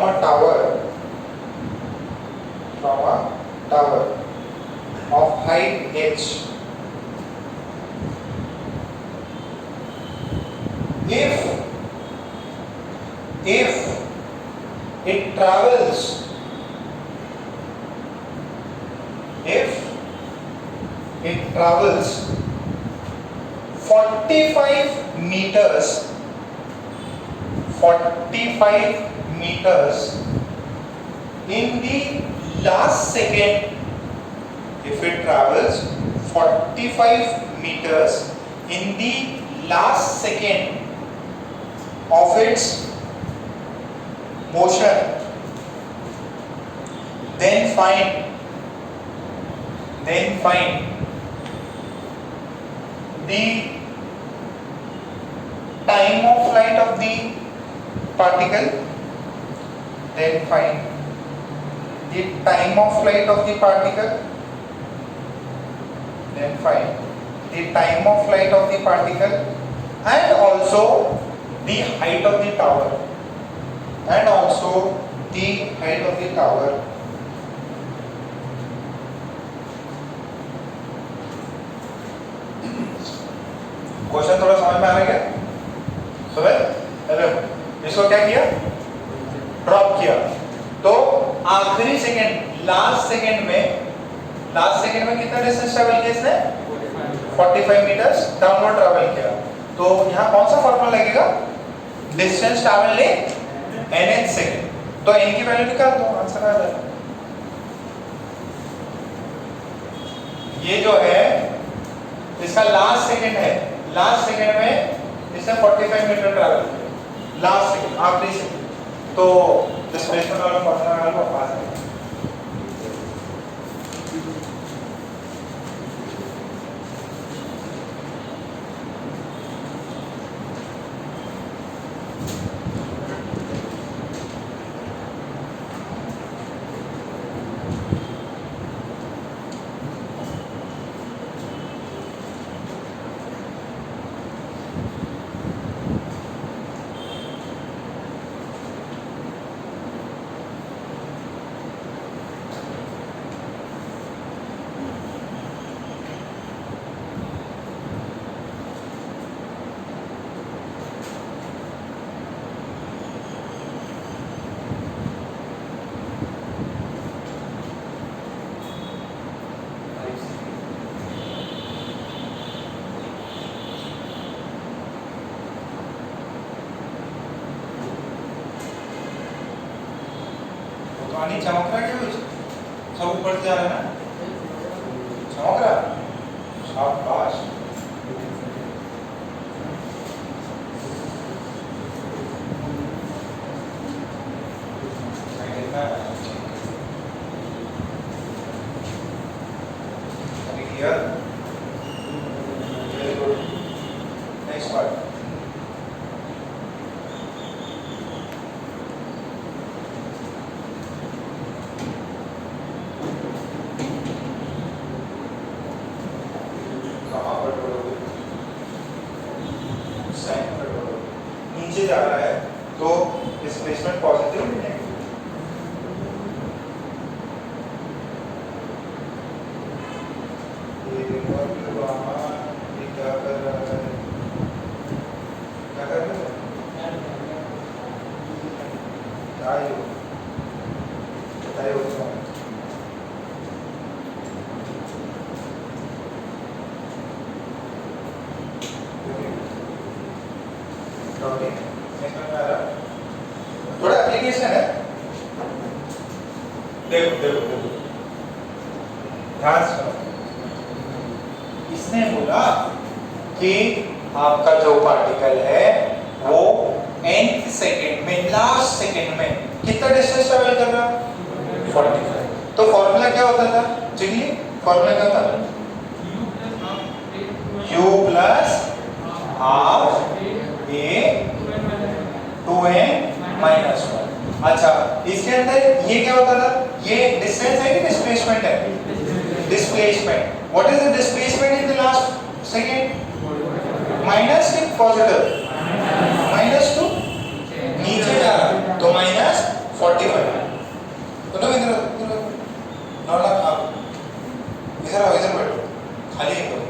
a tower of height h. If it travels, if it travels 45 meters, 45 meters in the last second, if it travels 45 meters in the last second of its motion, then find the time of flight of the particle, then find the time of flight of the particle, then find the time of flight of the particle, and also the height of the tower, and also the height of the tower. Question थोड़ा समझ में आ रहा है क्या? इसको क्या किया? Drop किया। तो आखिरी सेकंड, लास्ट सेकंड में कितना डिस्टेंस ट्रैवल किया इसने? 45 मीटर्स डाउनवर्ड ट्रैवल किया। तो यहाँ कौन सा फॉर्मूला लगेगा? Distance travel in nth second. तो n की वैल्यू निकाल दो, आंसर आ जाएगा। ये जो है इसका लास्ट सेकंड है, लास्ट सेकंड में इसने 45 मीटर ट्रैवल किया, लास्ट सेकंड, आखिरी सेकंड। तो डिस्प्लेसमेंट वाला फॉर्मूला लगा लो पास है। पानी चमक रहा है क्या कुछ? सब ऊपर से जा रहा है ना? चमक रहा? शाबाश। Clear? Very good. Next part. नीचे जा रहा है तो डिस्प्लेसमेंट पॉजिटिव नहीं है। ये क्या कर रहा है? क्या कर रहा है? बताइए उसको। थोड़ा एप्लीकेशन है, देखो देखो देखो ध्यान से सुनो। इसने बोला कि आपका जो पार्टिकल है वो nth सेकंड में, लास्ट सेकंड में कितना डिस्टेंस ट्रैवल कर रहा है? 45। तो फॉर्मूला क्या होता था? चलिए फॉर्मूला क्या था? u plus half a 2n minus 1। अच्छा, इसके अंदर ये क्या होता था? ये डिस्टेंस है कि डिस्प्लेसमेंट है? Displacement. What is the displacement in the last second? Minus की पॉजिटिव? माइनस टू नीचे जा रहा तो माइनस 45। तो तुम इधर नॉर्मल आप इधर आओ, इधर बैठो, खाली करो।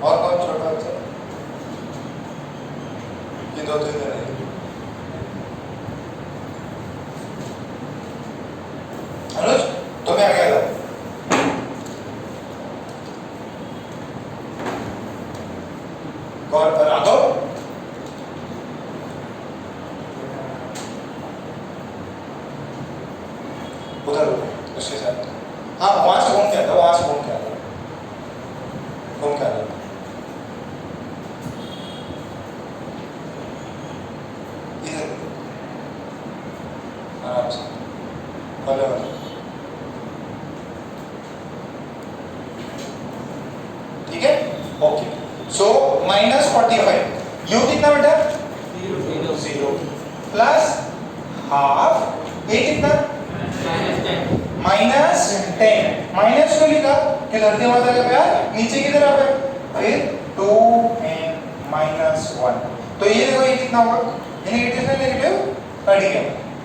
और कौन छोटा बच्चा? ये दो तीन है। अनुज तुम्हें आ गया था? कौन बना दो? उधर उसके साथ। हाँ वहां से घूम के आता, वहां से घूम के आता, घूम के आता। इधर आराम से भले भले। ठीक है, ओके। सो -45 यू कितना बेटा? 0 प्लस हाफ ए कितना? -10। माइनस क्यों लिखा? कि धरती माता का प्यार नीचे की तरफ है। फिर 2n - 1। तो ये देखो ये कितना होगा? ये नेगेटिव से नेगेटिव कट गया।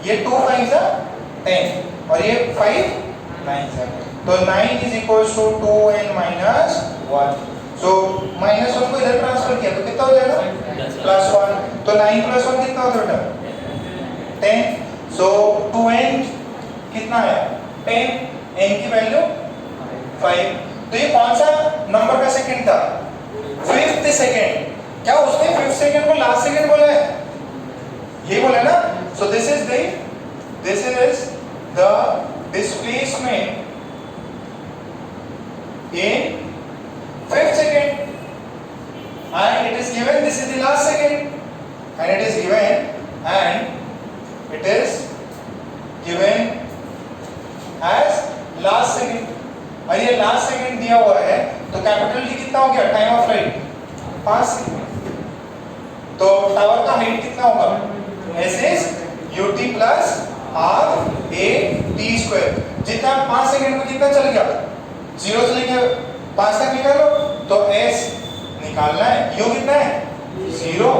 ये 2 5 10 और ये 5 9 है। तो 9 इज इक्वल टू 2n - 1। सो -1 को इधर ट्रांसफर किया तो कितना हो जाएगा? +1। तो 9 + 1 कितना होता है बेटा? 10। सो 2n कितना है? 10। n की वैल्यू 5। तो ये कौन सा नंबर का सेकंड था? 5th second. क्या उसने 5th सेकंड को लास्ट सेकंड बोला है? ये बोला ना? So this is the displacement in 5th second, and it is given this is the last second, and it is given and it is given as last second। और ये last second दिया हुआ है तो कैपिटल टी कितना हो गया time of flight 5 second. तो टावर का हाइट कितना होगा S is ut plus half A T square. जितना 5 सेकंड में कितना चल गया 0 से लेके 5 तक निकालो तो s निकालना है। u कितना है 0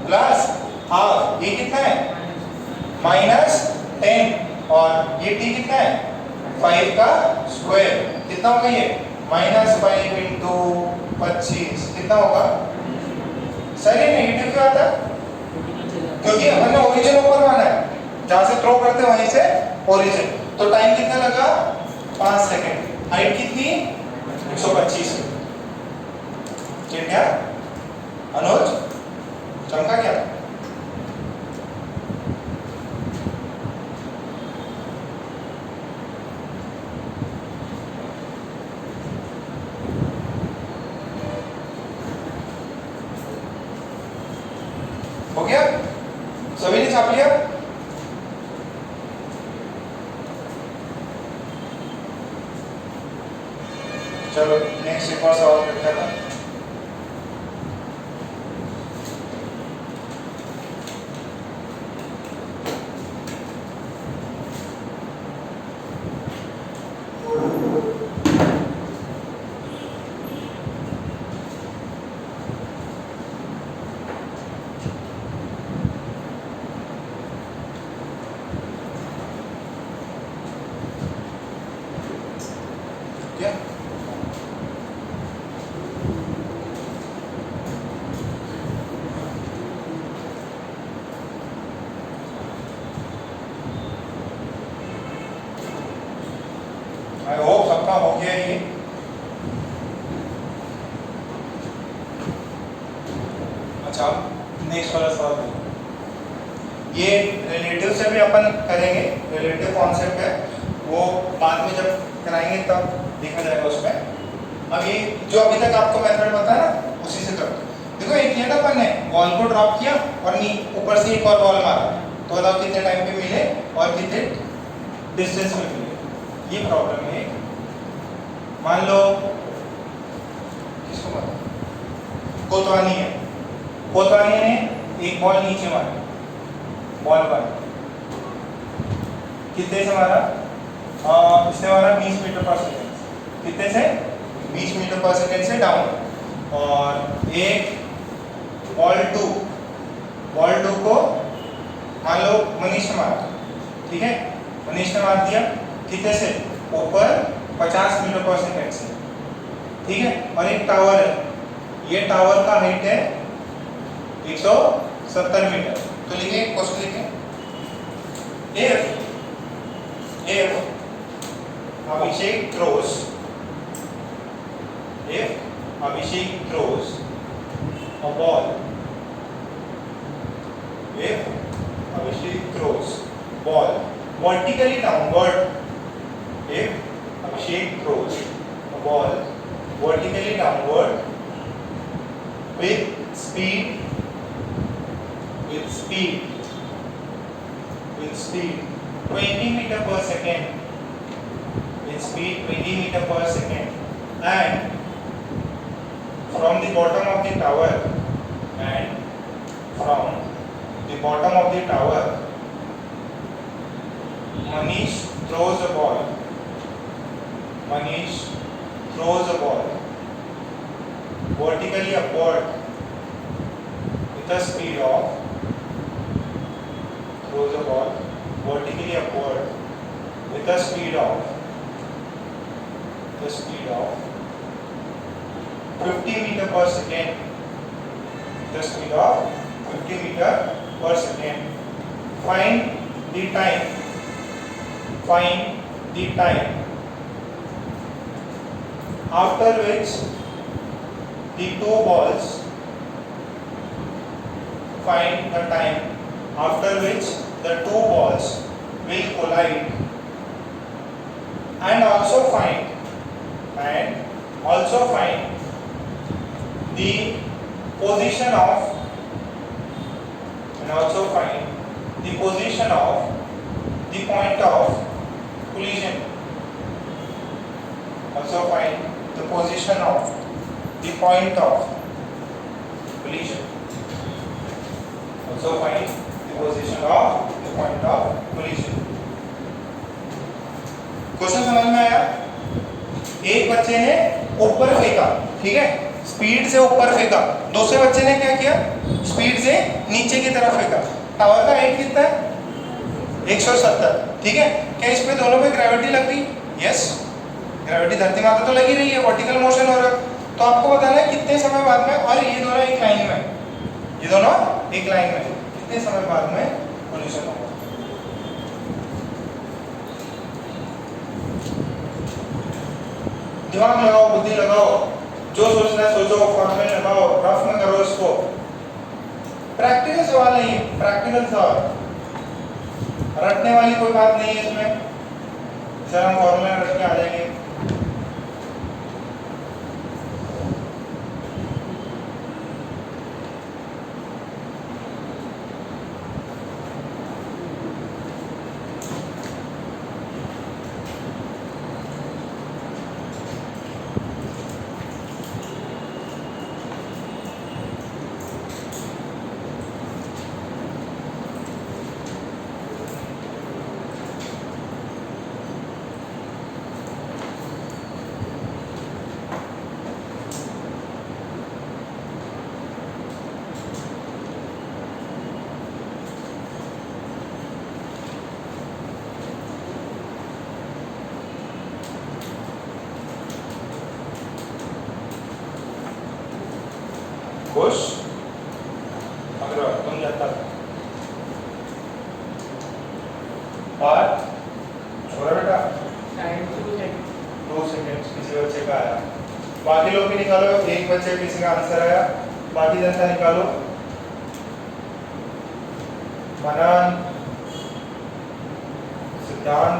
प्लस हाफ ये कितना है -10 और ये t कितना है 5 का स्क्वायर। कितना होगा ये -5 इंटू 25 कितना होगा सर। ये नेगेटिव क्यों आता है क्योंकि हमने ओरिजिन ऊपर माना है जहां से थ्रो करते हैं वहीं से ओरिजिन। तो टाइम कितना लगा 5 सेकंड। हाइट कितनी 125। ठीक है अनुज चमका क्या हो गया सभी ने छाप लिया। चलो नेक्स्ट एक और सवाल करते हैं। क्या आई होप सबका हो गया ये। अच्छा नेक्स्ट वाला सवाल देखो। ये रिलेटिव से भी अपन करेंगे। रिलेटिव कॉन्सेप्ट है वो बाद में जब कराएंगे तब देखा जाएगा उसमें। अब ये जो अभी तक आपको मेथड बताया ना उसी से करो। देखो एक किया था अपन ने बॉल को ड्रॉप किया और ऊपर से एक और बॉल मारा तो बताओ कितने टाइम पे मिले और कितने डिस्टेंस में मिले। ये प्रॉब्लम है। मान लो किसको मारा कोतवानी है। कोतवानी ने एक बॉल नीचे मारा बॉल पर कितने से मारा इसने मारा 20 मीटर पर सेकंड। कितने से 20 मीटर पर सेकंड से डाउन। और एक बॉल टू को मान लो मनीष ने मारा। ठीक है मनीष ने मार दिया कितने से ऊपर 50 मीटर पर सेकंड से। ठीक है और एक टावर है। ये टावर का हाइट है 170 मीटर। तो लिखिए क्वेश्चन लिखिए if Abhishek throws a ball vertically downward with speed 20 meter per second and from the bottom of the tower Manish throws a ball vertically upward with a speed of 50 meter per second. Find the time after which the two balls will collide and also find the position of the position of the point of collision. Also find the position of the point of collision. Also find the position of the point of collision. Question समझ में आया? एक बच्चे ने ऊपर फेंका, ठीक है, स्पीड से ऊपर फेंका, दूसरे बच्चे ने क्या किया, स्पीड से नीचे की तरफ फेंका। टावर का हाइट कितना है? 170, ठीक है। क्या इस पे दोनों पे ग्रेविटी लग रही? यस, ग्रेविटी धरती माता तो लगी रही है, वर्टिकल मोशन हो रहा है। तो आपको बताना है कितने समय बाद में, और ये दोनों एक लाइन में, ये दोनों एक लाइन में, कितने समय बाद में कोलिजन होगा। दिमाग लगाओ, बुद्धि लगाओ, जो सोचना है सोचो, फॉर्मूले लगाओ, रफ में करो इसको। प्रैक्टिकल सवाल नहीं है, प्रैक्टिकल सवाल, रटने वाली कोई बात नहीं है इसमें। सर हम फॉर्मूला रट के आ जाएंगे। खुश अगर तुम जाता और छोड़ा बेटा 2 सेकंड किसी बच्चे का आया, बाकी लोग भी निकालो। एक बच्चे किसी का आंसर आया, बाकी जनता निकालो। मनन, सिद्धांत,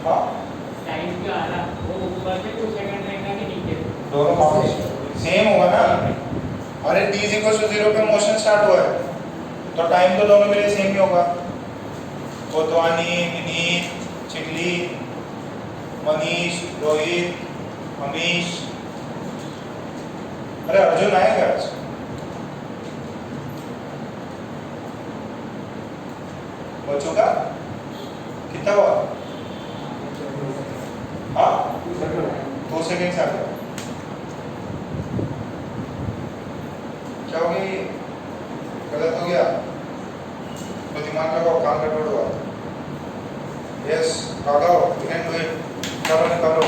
हाँ टाइम जो आ रहा वो ऊपर से 2 सेकंड रहेगा कि नीचे? दोनों सेम होगा ना। अरे t = 0 पे मोशन स्टार्ट हुआ है तो टाइम तो दोनों के लिए सेम ही होगा। गोतवानी, विनीत, चिगली, मनीष, रोहित, अमीश, अरे अर्जुन आया क्या आज? बच्चों का कितना हुआ? हाँ 2 सेकंड से आ गया। क्या हो गया? ये गलत हो गया तो दिमाग लगाओ, काम गड़बड़ हुआ। यस लगाओ, यू कैन डू इट। करो निकालो।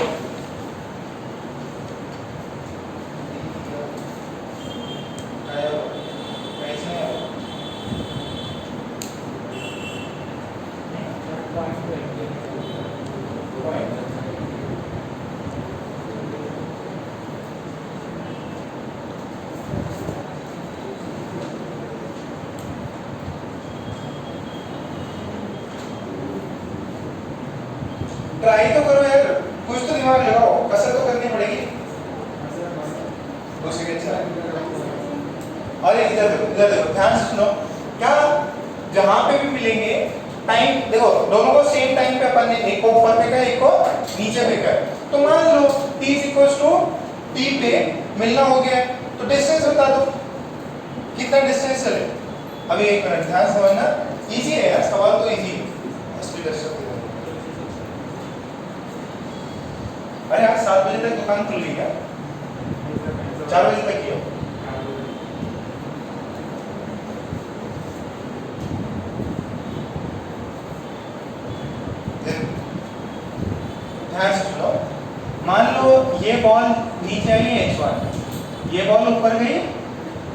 ट्राई तो करो यार, कुछ तो दिमाग लगाओ, कसरत तो करनी पड़ेगी। 2 सेकंड से अरे इधर देखो, ध्यान से सुनो। क्या जहां पे भी मिलेंगे टाइम देखो, दोनों को सेम टाइम पे अपन ने, एक को ऊपर फेंका एक को नीचे फेंका, तो मान लो t = t पे मिलना हो गया तो डिस्टेंस बता दो कितना डिस्टेंस चले। अभी एक मिनट ध्यान समझना, इजी है यार सवाल तो इजी है। अरे आज 7 बजे तक दुकान खुल गई क्या? 4 बजे तक ही हो। ध्यान से सुनो, मान लो ये बॉल नीचे आई है h1, ये बॉल ऊपर गई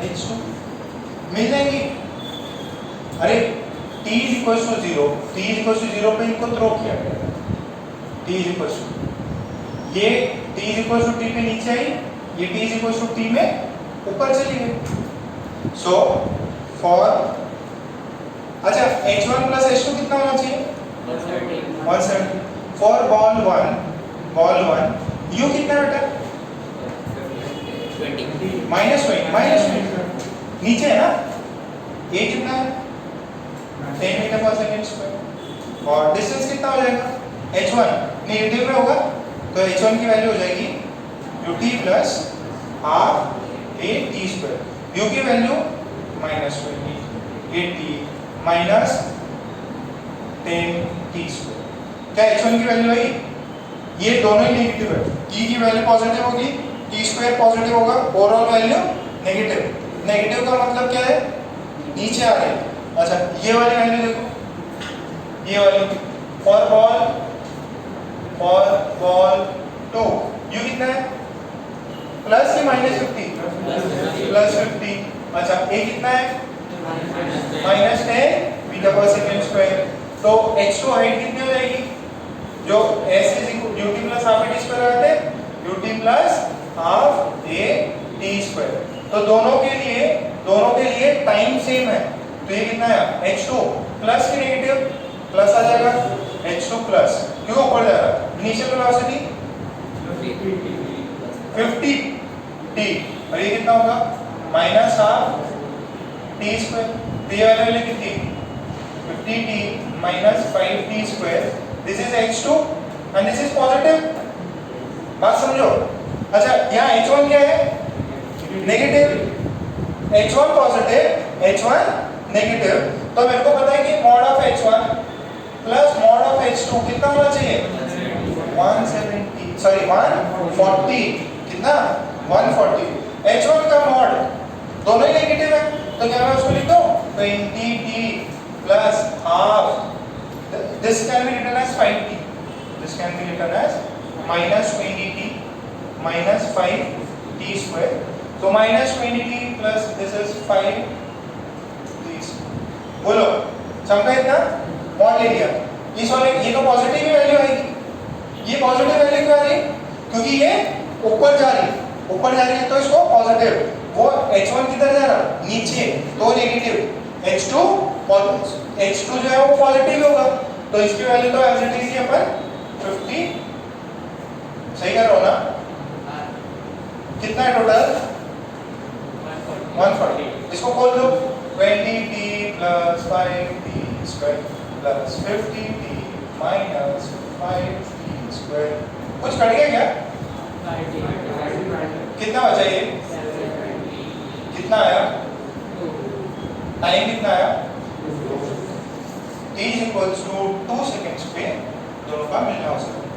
h2, मिल जाएंगी। अरे t = 0 पे इनको थ्रो किया गया, ये t = t पे नीचे आई, ये t = t में ऊपर चली गई। सो फॉर अच्छा h1 + h2 कितना होना चाहिए? 170। फॉर बॉल 1 u कितना बेटा? -20 नीचे है ना, ए कितना है 10 मीटर पर सेकंड स्क्वायर, और डिस्टेंस कितना हो जाएगा h1 नेगेटिव में होगा तो h1 की वैल्यू हो जाएगी ut plus half a t square, u की value minus 20 80 minus 10 t square. क्या h1 की वैल्यू आई? ये दोनों ही नेगेटिव है, t की वैल्यू पॉजिटिव होगी, t स्क्वायर पॉजिटिव होगा, ओवरऑल वैल्यू नेगेटिव। नेगेटिव का मतलब क्या है, नीचे आ रही है। अच्छा ये वाली वैल्यू देखो, ये वाली फॉर बॉल 2 u कितना है प्लस या माइनस 50? प्लस 50। अच्छा a कितना है माइनस 10 मीटर पर सेकंड स्क्वायर। तो h2 हाइट कितनी हो जाएगी, जो s is equal ut plus half a t square आते हैं, ut plus half a t square. तो दोनों के लिए टाइम सेम है, तो ये कितना है h2 प्लस की नेगेटिव प्लस आ जाएगा h2 प्लस, क्यों ऊपर जा रहा है, इनिशियल वेलोसिटी 50 t, और ये कितना होगा माइनस हाफ t स्क्वायर। तो ये वाली वैल्यू कितनी 50t minus 5t square, this is h2 and this is positive, बात समझो। अच्छा यहाँ h1 क्या है negative, h1 positive h1 negative, तो मेरे को पता है कि mod of h1 plus mod of h2 कितना होना चाहिए 170 सॉरी 140, कितना 140। h1 का मॉड दोनों ही नेगेटिव है, तो क्या मैं उसको लिख दूं 20t plus half, this can be written as 5t, this can be written as minus 20t minus 5t square, so minus 20t plus this is 5t square। बोलो समझा इतना, मॉड ले लिया, इस वाले ये तो पॉजिटिव ही वैल्यू आएगी, ये पॉजिटिव वैल्यू क्यों आ रही क्योंकि ये ऊपर जा रही है तो इसको पॉजिटिव, वो h1 किधर जा रहा नीचे तो नेगेटिव, h2 जो है वो पॉजिटिव होगा, तो इसकी वैल्यू तो एज इट इज ही अपन 50, सही कर रहा हूं ना, कितना है टोटल 140। इसको खोल दो 20t plus 5t square plus 50t minus 5t square, कुछ कट गया क्या, कितना बचा ये, कितना आया, टाइम कितना आया t is equals to 2 seconds पे दोनों का मिलना हो सकता है,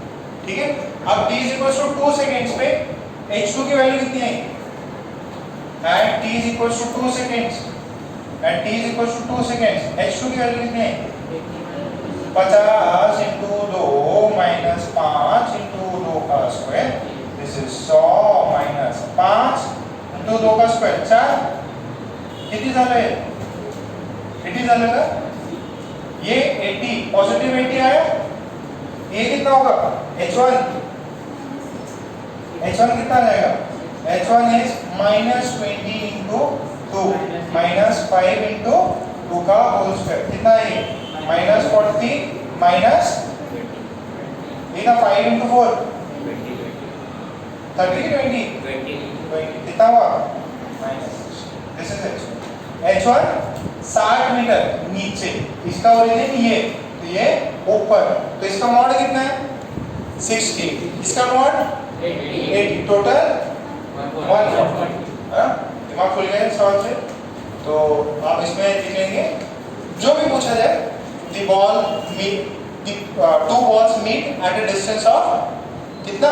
ठीक है। अब t is equals to 2 seconds पे h2 की वैल्यू कितनी आई, and t is equals to 2 seconds and t is equals to 2 seconds, h2 की वैल्यू कितनी आई 50 into 2 minus 5 into 2 का square, this is 100 minus 5 into 2 का स्क्वायर 4, कितनी झालं आहे 80 झालं का, ये 80 पॉजिटिव 80 आया, ये कितना होगा h1 कितना आ जाएगा, h1 is minus 20 into 2 minus 5 into 2 का होल स्क्वायर, कितना है minus 40 minus ये था 5 into 4 30 की 20 कितना हुआ minus, this is h1 60 metre नीचे, इसका ओरिजिन ये, तो ये ऊपर, तो इसका मॉड कितना है 60, इसका मॉड 80, टोटल 140। दिमाग खुल गया सवाल से, तो आप इसमें लिखेंगे जो भी पूछा जाए, the ball meet the two balls meet at a distance of कितना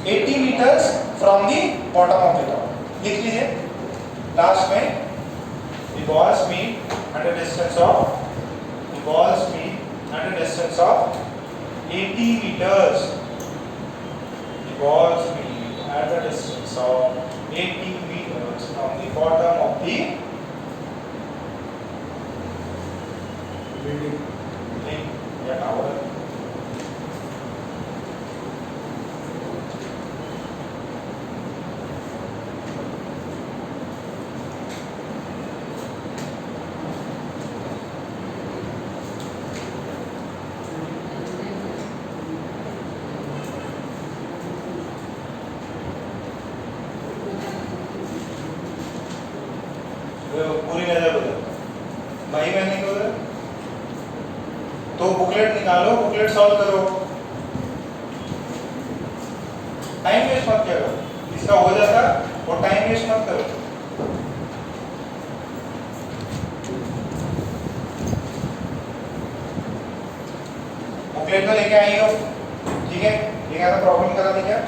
80 meters from the bottom of the tower, लिख लीजिए लास्ट में, the balls meet at a distance of 80 meters, the balls meet at a distance of 80 meters from the bottom of the building या tower। तो booklet निकालो, booklet solve करो, time waste मत करो, इसका हो जाता और टाइम वेस्ट मत करो। बुकलेट तो लेके आई हो, ठीक है, ये क्या प्रॉब्लम करा दे क्या,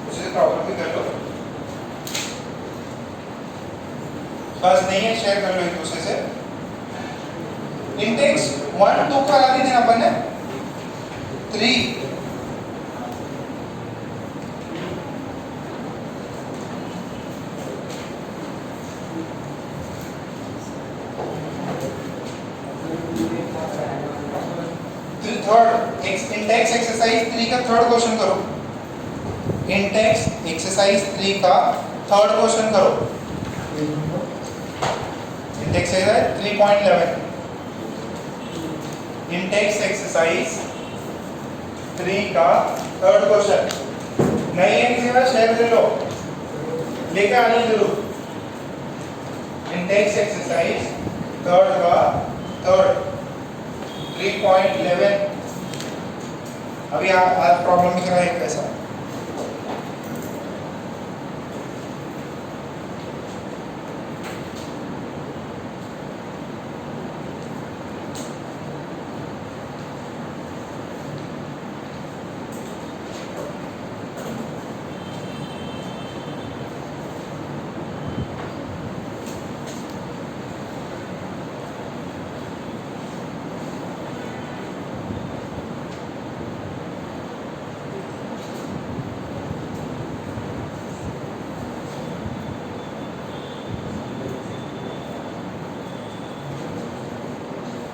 उसी से प्रॉब्लम भी कर लो, बस नहीं है शेयर कर लो एक दूसरे से। इंडेक्स 1 2 करा दी थी ना अपन ने, 3 थर्ड इंडेक्स एक्सरसाइज 3 का थर्ड क्वेश्चन करो, इंडेक्स एक्सरसाइज 3 का थर्ड क्वेश्चन करो, इंडेक्स एक्सरसाइज 3.11, इंडेक्स एक्सरसाइज 3 का थर्ड क्वेश्चन। नहीं है किसी में शेयर कर लो, लेके आनी जरूर, इंडेक्स एक्सरसाइज थर्ड का थर्ड 3.11। अभी आज प्रॉब्लम दिख रहा है कैसा,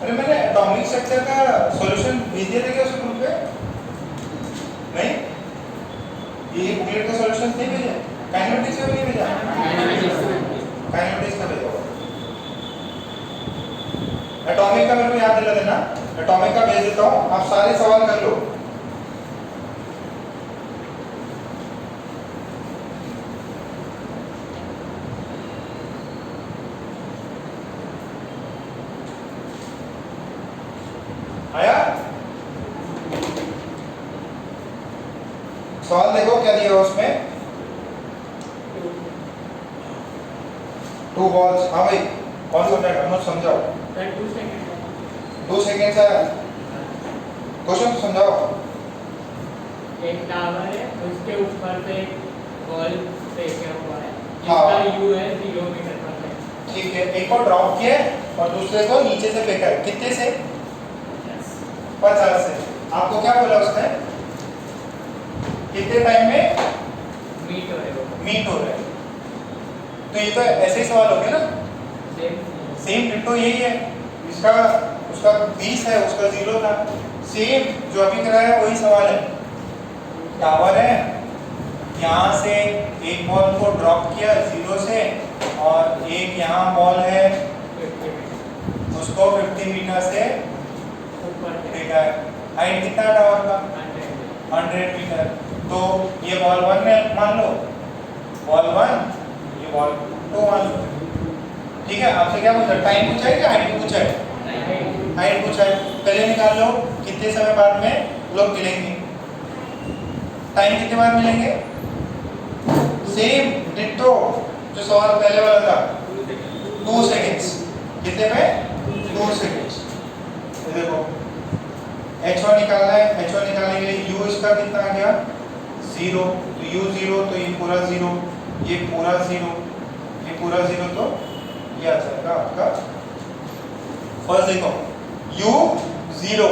अरे मैंने एटॉमिक स्ट्रक्चर का सॉल्यूशन भेज दिया था क्या उस ग्रुप पे? नहीं, ये बुकलेट का सॉल्यूशन नहीं भेजा, काइनेमेटिक्स का भी नहीं भेजा, काइनेमेटिक्स का भेजा होगा। एटॉमिक का मेरे को याद दिला देना, एटॉमिक का भेज देता हूँ, आप सारे सवाल कर लो। आया सवाल देखो क्या दिया उसमें, 2 बॉल्स। हाँ भाई कौन सा मिनट हम समझाओ, 2 सेकेंड से क्वेश्चन समझाओ। एक टावर है, उसके ऊपर पे एक बॉल फेंका हुआ है, हाँ। जिसका यू है 0 मीटर पर है। ठीक है, एक को ड्रॉप किया और दूसरे को नीचे से फेंका है, कितने से? 50 से। आपको क्या बोला उसने, कितने टाइम में मीट हो रहे हो, मीट हो रहा है? तो ये तो ऐसे ही सवाल हो गया ना, सेम डिट्टो यही है, इसका उसका 20 है, उसका 0 था, सेम जो अभी कराया वही सवाल है। टावर है, यहाँ से एक बॉल को ड्रॉप किया 0 से और एक यहाँ बॉल है, उसको 50 मीटर से फेंका है। हाइट कितना है टावर का? 100 मीटर। तो ये बॉल 1 में मान लो, बॉल 1, ये बॉल 2 मान लो। ठीक है, आपसे क्या पूछा, टाइम पूछा है क्या हाइट पूछा है? हाइट पूछा है, पहले निकाल लो कितने समय बाद में लोग मिलेंगे, टाइम कितने बाद मिलेंगे? सेम डिट्टो जो सवाल पहले वाला था, 2 सेकेंड्स। कितने में? 2 सेकेंड्स। देखो h1 निकालना है, h1 निकालने के लिए u इसका कितना आ गया? 0, तो u 0, तो ये पूरा 0, ये पूरा 0, ये पूरा 0, तो ये आ जाएगा आपका। फर्स्ट देखो u 0,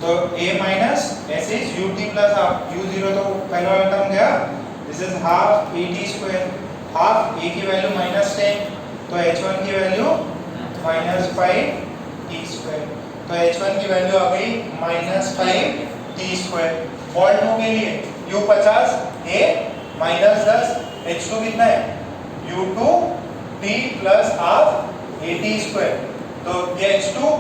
तो a minus s is ut plus half, u 0 तो पहला वाला टर्म गया, this is half at square, half a की वैल्यू -10, तो h1 की वैल्यू -5t स्क्वायर, तो h1 की वैल्यू आ गई -5t स्क्वायर। बॉल 2 के लिए u 50, a -10, h2 कितना है? u2 t plus half at square, तो ये h2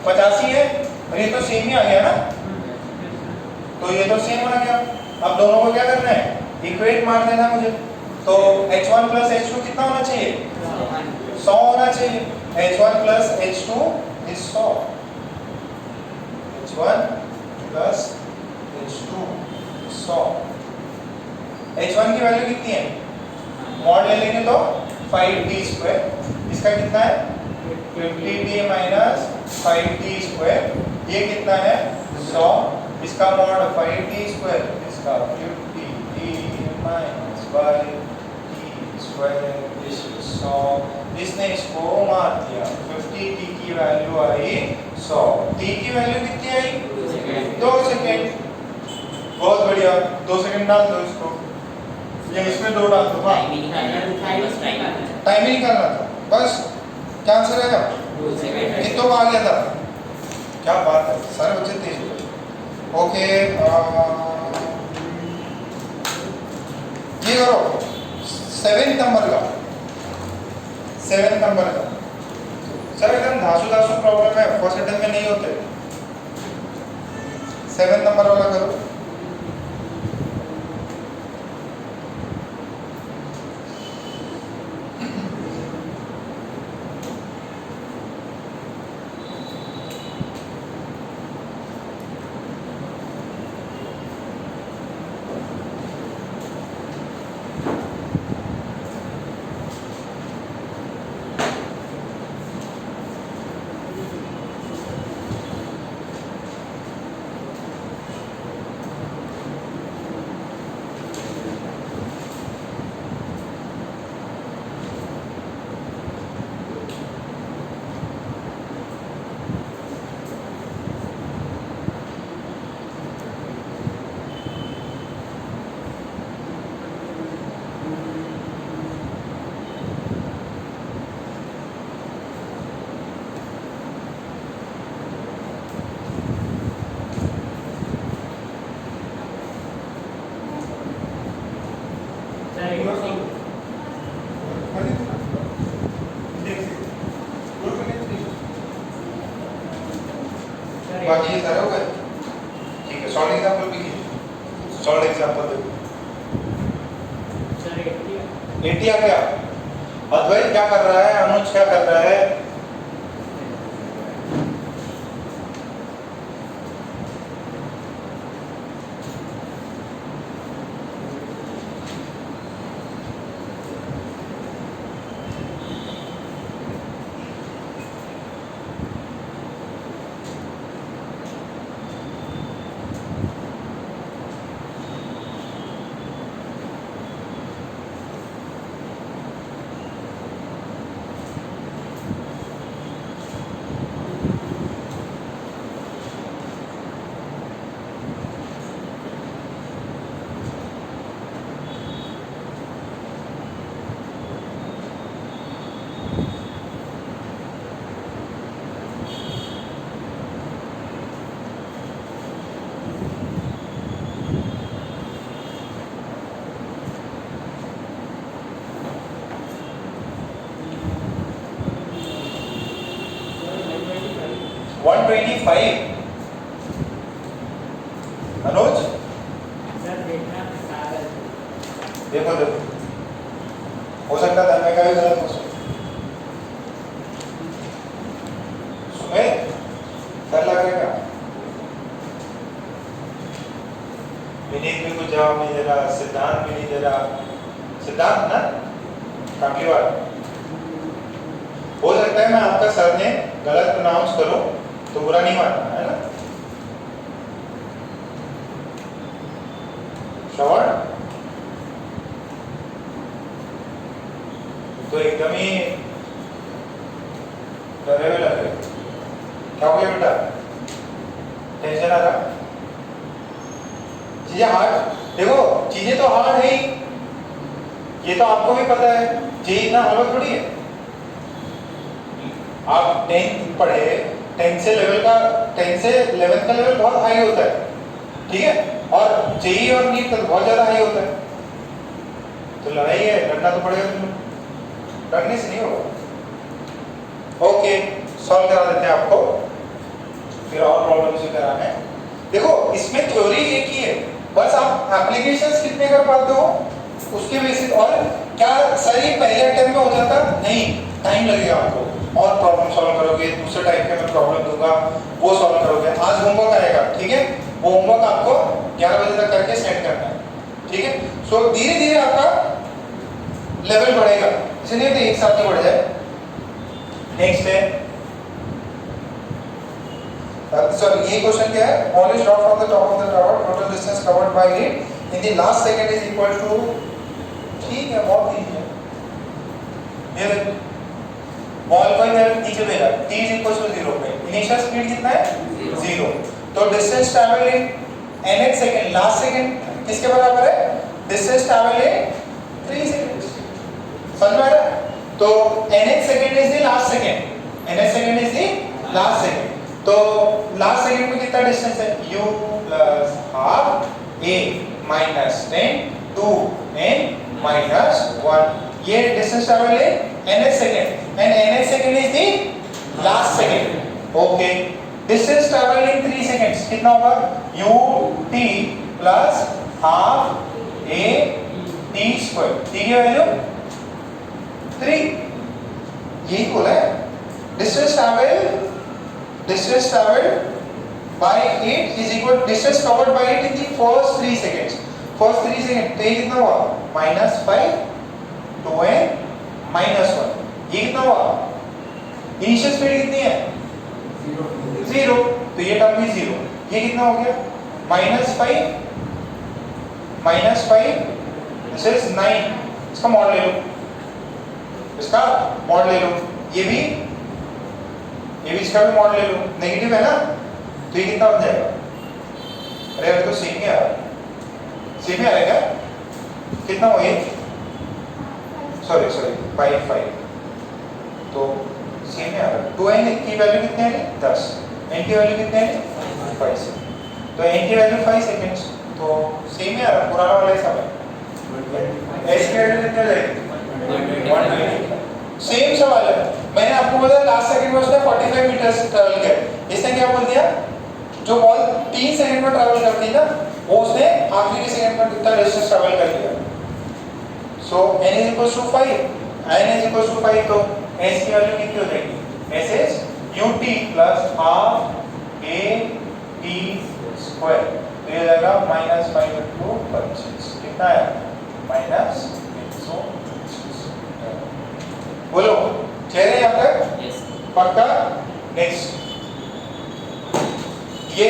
85 है और ये तो सेम ही आ गया ना, तो ये तो सेम आ गया। अब दोनों को क्या करना है? इक्वेट मार देना मुझे, तो h1 प्लस h2 कितना होना चाहिए? 100 होना चाहिए। h1 plus h2 is 100, H1 plus H2 100। H1 की वैल्यू कितनी है? मॉड ले लेंगे तो 5t²। इसका कितना है? 50t minus 5t²। ये कितना है? 100। इसका मॉड 5t², इसका 50t माइनस 5t² इज 100। इसने इसको मार दिया, 50t की वैल्यू आई 100। t की वैल्यू कितनी आई? 2 सेकेंड। बहुत बढ़िया, 2 सेकेंड डाल दो इसको, या इसमें 2 डाल दो। टाइम ही निकालना था बस। क्या आंसर आएगा? 2 सेकेंड। कितनों का आ गया था? क्या बात है, सारे बच्चे तेज हो गए। ओके, ये करो 7 नंबर का। 7 नंबर का सर एकदम धासु प्रॉब्लम है, फर्स्ट अटेम्प्ट में नहीं होते। 7 नंबर वाला करो। बाकी ये सारे हो गए। ठीक है, सॉल्व एग्जांपल भी कीजिए। सॉल्व एग्जांपल दो। सर 80 आ गया। अद्वैत क्या कर रहा है? अनुज क्या कर रहा है? अनुज सर देखना कागज। देखो देखो, हो सकता है मैं का भी गलत हो सकता। सुमेर डर लग रहा है क्या? विनीत भी कुछ जवाब नहीं दे रहा, सिद्धांत भी नहीं दे रहा। सिद्धांत ना काफी बार हो सकता है मैं आपका सर ने गलत प्रोनाउंस करो तो बुरा नहीं मानना है ना। श्रवण तो एकदम ही डरे हुए लग रहे। क्या हो गया बेटा? टेंशन आ रहा? चीजें हार्ड, देखो चीजें तो हार्ड है ही, ये तो आपको भी पता है। जी इतना हलवा थोड़ी है। आप 10th पढ़े, 10 से 11th का लेवल बहुत हाई होता है, ठीक है, और जेई और नीट का बहुत ज्यादा हाई होता है। तो लड़ाई है, लड़ना तो पड़ेगा तुम्हें, लड़ने से नहीं होगा। ओके, सॉल्व करा देते हैं आपको, फिर और प्रॉब्लम से कराना है। देखो इसमें थ्योरी एक ही है, बस आप एप्लीकेशंस कितने कर पाते हो उसके बेसिस। और क्या सही पहले अटेम्प्ट में हो जाता? नहीं, टाइम लगेगा आपको। और प्रॉब्लम सॉल्व करोगे, दूसरे टाइप के मैं प्रॉब्लम दूंगा वो सॉल्व करोगे। आज होमवर्क आएगा, ठीक है, वो होमवर्क आपको 11 बजे तक करके सेंड करना है, ठीक है। सो धीरे धीरे आपका लेवल बढ़ेगा, इसलिए तो एक साथ ही बढ़ जाए। नेक्स्ट है सर, ये क्वेश्चन क्या है, ball is drop from the top of the tower, total distance covered by it in the last second is equal to, ठीक है, बहुत इजी है। ये बॉल को इधर नीचे भेजा, t इज इक्वल टू 0 पे, इनिशियल स्पीड कितना है 0, तो distance travel in nth second, last second किसके बराबर है, डिस्टेंस ट्रैवल इन 3 सेकंड्स, समझ में आ रहा है। तो nth second is the last second, nth second is the last second, तो लास्ट सेकंड में कितना डिस्टेंस है, u plus half a minus 10 2n minus 1, ये डिस्टेंस ट्रैवल है nth second and nth second is the last second. Okay, distance travel in 3 seconds कितना होगा, ut plus half a t square, t की value 3, यही बोला है। Distance travel by 8 is equal distance covered by it in the first 3 seconds, first 3 second, तो ये कितना हुआ -5 2n -1, ये कितना हुआ, इनिशियल स्पीड कितनी है 0, तो ये टर्म भी 0, ये कितना हो गया -5 दिस इज 9, इसका मॉड ले लो, इसका मॉड ले लो, ये भी इसका भी मॉड ले लो, नेगेटिव है ना, तो ये कितना बन जाएगा, अरे अभी तो सेम ही आ रहा है, कितना हो ये, सॉरी 5 तो सेम ही आ रहा है। 2n की वैल्यू कितनी है 10, n की वैल्यू कितनी है 5 सेकंड, तो n की वैल्यू 5 सेकंड्स, तो सेम ही आ रहा है, पुराना वाला ही सब है। s की वैल्यू कितनी आ जाएगी 190, सेम सवाल है। मैंने आपको बताया लास्ट सेकंड में उसने 45 मीटर ट्रैवल किया, इसने क्या बोल दिया, जो बॉल 3 सेकंड में ट्रैवल करती है ना, वो उसने आखिरी सेकंड में कितना डिस्टेंस ट्रैवल कर लिया। सो n is equals to 5, n is equals to 5, तो s की वैल्यू कितनी हो जाएगी, s is ut plus half a t square, तो ये जाएगा -5 into 25, कितना है -125। बोलो चेहरे यहाँ तक यस पक्का। नेक्स्ट, ये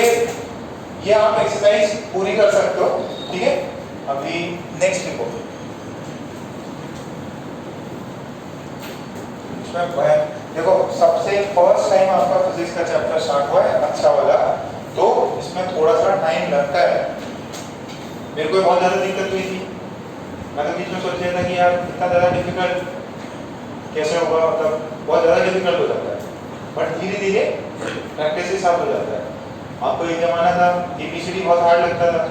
आप एक्सरसाइज पूरी कर सकते हो, ठीक है। अभी नेक्स्ट लिखो, देखो सबसे फर्स्ट टाइम आपका फिजिक्स का चैप्टर स्टार्ट हुआ है अच्छा वाला, तो इसमें थोड़ा सा टाइम लगता है। मेरे को बहुत ज़्यादा दिक्कत हुई थी, मैं तो बीच में सोच रहा था कि यार इतना ज़्यादा डिफिकल्ट कैसे होगा, मतलब बहुत ज़्यादा डिफिकल्ट हो जाता है, बट धीरे धीरे प्रैक्टिस के साथ हो जाता है। आपको एक ज़माना था ABCD बहुत हार्ड लगता था,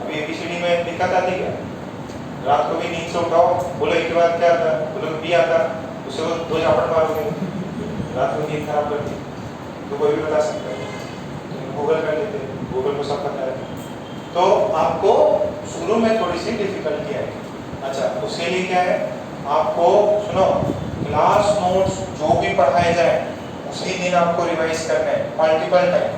अभी ABCD में दिक्कत आती क्या, रात को भी नींद से उठाओ, बोलो एक के बाद क्या आता, बोलो B आता, उससे वो 2 झापट मारोगे, रात को नींद खराब करती, तो कोई भी बता सकता है, गूगल कर लेते, गूगल को सब पता है। तो आपको शुरू में थोड़ी सी डिफिकल्टी आएगी। अच्छा, उसके लिए क्या है, आपको सुनो, क्लास नोट्स जो भी पढ़ाए जाए उसी दिन आपको रिवाइज करना है मल्टीपल टाइम,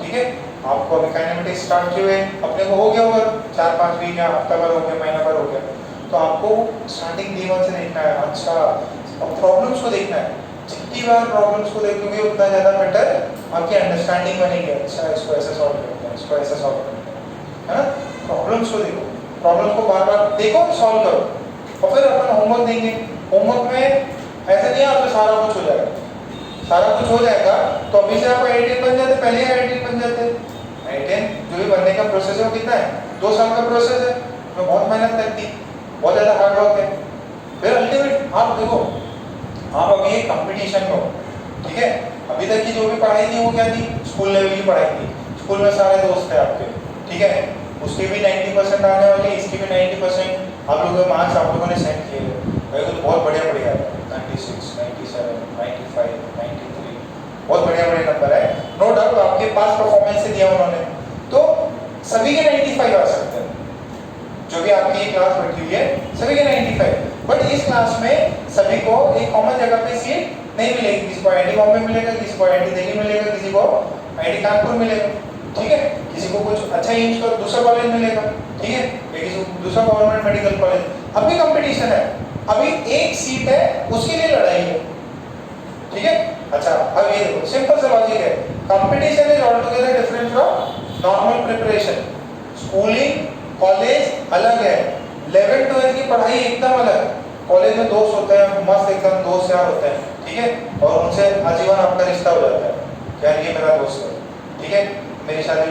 ठीक है। आपको अभी काइनेमेटिक्स स्टार्ट किए हुए अपने को हो गया होगा 4-5 वीक या हफ्ता भर हो गया, महीना भर हो गया, तो आपको स्टार्टिंग day 1 से देखना है। अच्छा, और प्रॉब्लम्स को देखना है, जितनी बार प्रॉब्लम्स को देखोगे उतना ज़्यादा बेटर आपकी अंडरस्टैंडिंग बनेगी। अच्छा, इसको ऐसे सॉल्व करते हैं, इसको ऐसे सॉल्व करते हैं, है ना। प्रॉब्लम्स को देखो, प्रॉब्लम्स को बार बार देखो, सॉल्व करो, और फिर अपन होमवर्क देंगे। होमवर्क में ऐसे नहीं आपको सारा कुछ हो जाएगा, सारा कुछ हो जाएगा तो अभी से आप आईआईटी बन जाते, पहले आईआईटी बन जाते। आईआईटी जो भी बनने का प्रोसेस है वो कितना है, 2 साल का प्रोसेस है, उसमें बहुत मेहनत लगती, बहुत ज़्यादा हार्ड वर्क है। फिर अल्टीमेट आप देखो, आप अभी एक कंपटीशन में हो, ठीक है। अभी तक की जो भी पढ़ाई थी वो क्या थी, स्कूल लेवल की पढ़ाई थी, स्कूल में सारे दोस्त थे आपके, ठीक है। उसके भी 90% आने वाले, इसके भी 90% आप लोगों के मार्क्स आप लोगों ने सेट किए हुए, मेरे को तो बहुत बढ़िया बढ़िया है, 96, 97, 95, 93, बहुत बढ़िया बढ़िया नंबर है। नो डाउट आपके पास परफॉर्मेंस से दिया उन्होंने, तो सभी के 95 आ सकते हैं, जो भी आपकी ये क्लास बैठी हुई है सभी के 95। बट इस क्लास में सभी को एक कॉमन जगह पे सीट नहीं मिलेगी, किसी को आईआईटी बॉम्बे मिलेगा, किसी को आईआईटी दिल्ली मिलेगा, किसी को आईआईटी कानपुर मिलेगा, ठीक है, किसी को कुछ अच्छा एम्स का दूसरा कॉलेज मिलेगा, ठीक है, या किसी को दूसरा गवर्नमेंट मेडिकल कॉलेज। अभी कंपटीशन है, अभी एक सीट है, उसके लिए लड़ाई है, ठीक है। अच्छा अब ये देखो सिंपल सा लॉजिक है, competition is altogether different from normal preparation. Schooling college अलग है, 11th-12th की पढ़ाई एकदम अलग। कॉलेज में दोस्त होते हैं, मस्त एकदम दोस्त यार होते हैं, ठीक है, और उनसे आजीवन आपका रिश्ता हो जाता है, यार ये मेरा दोस्त है, ठीक है, मेरी शादी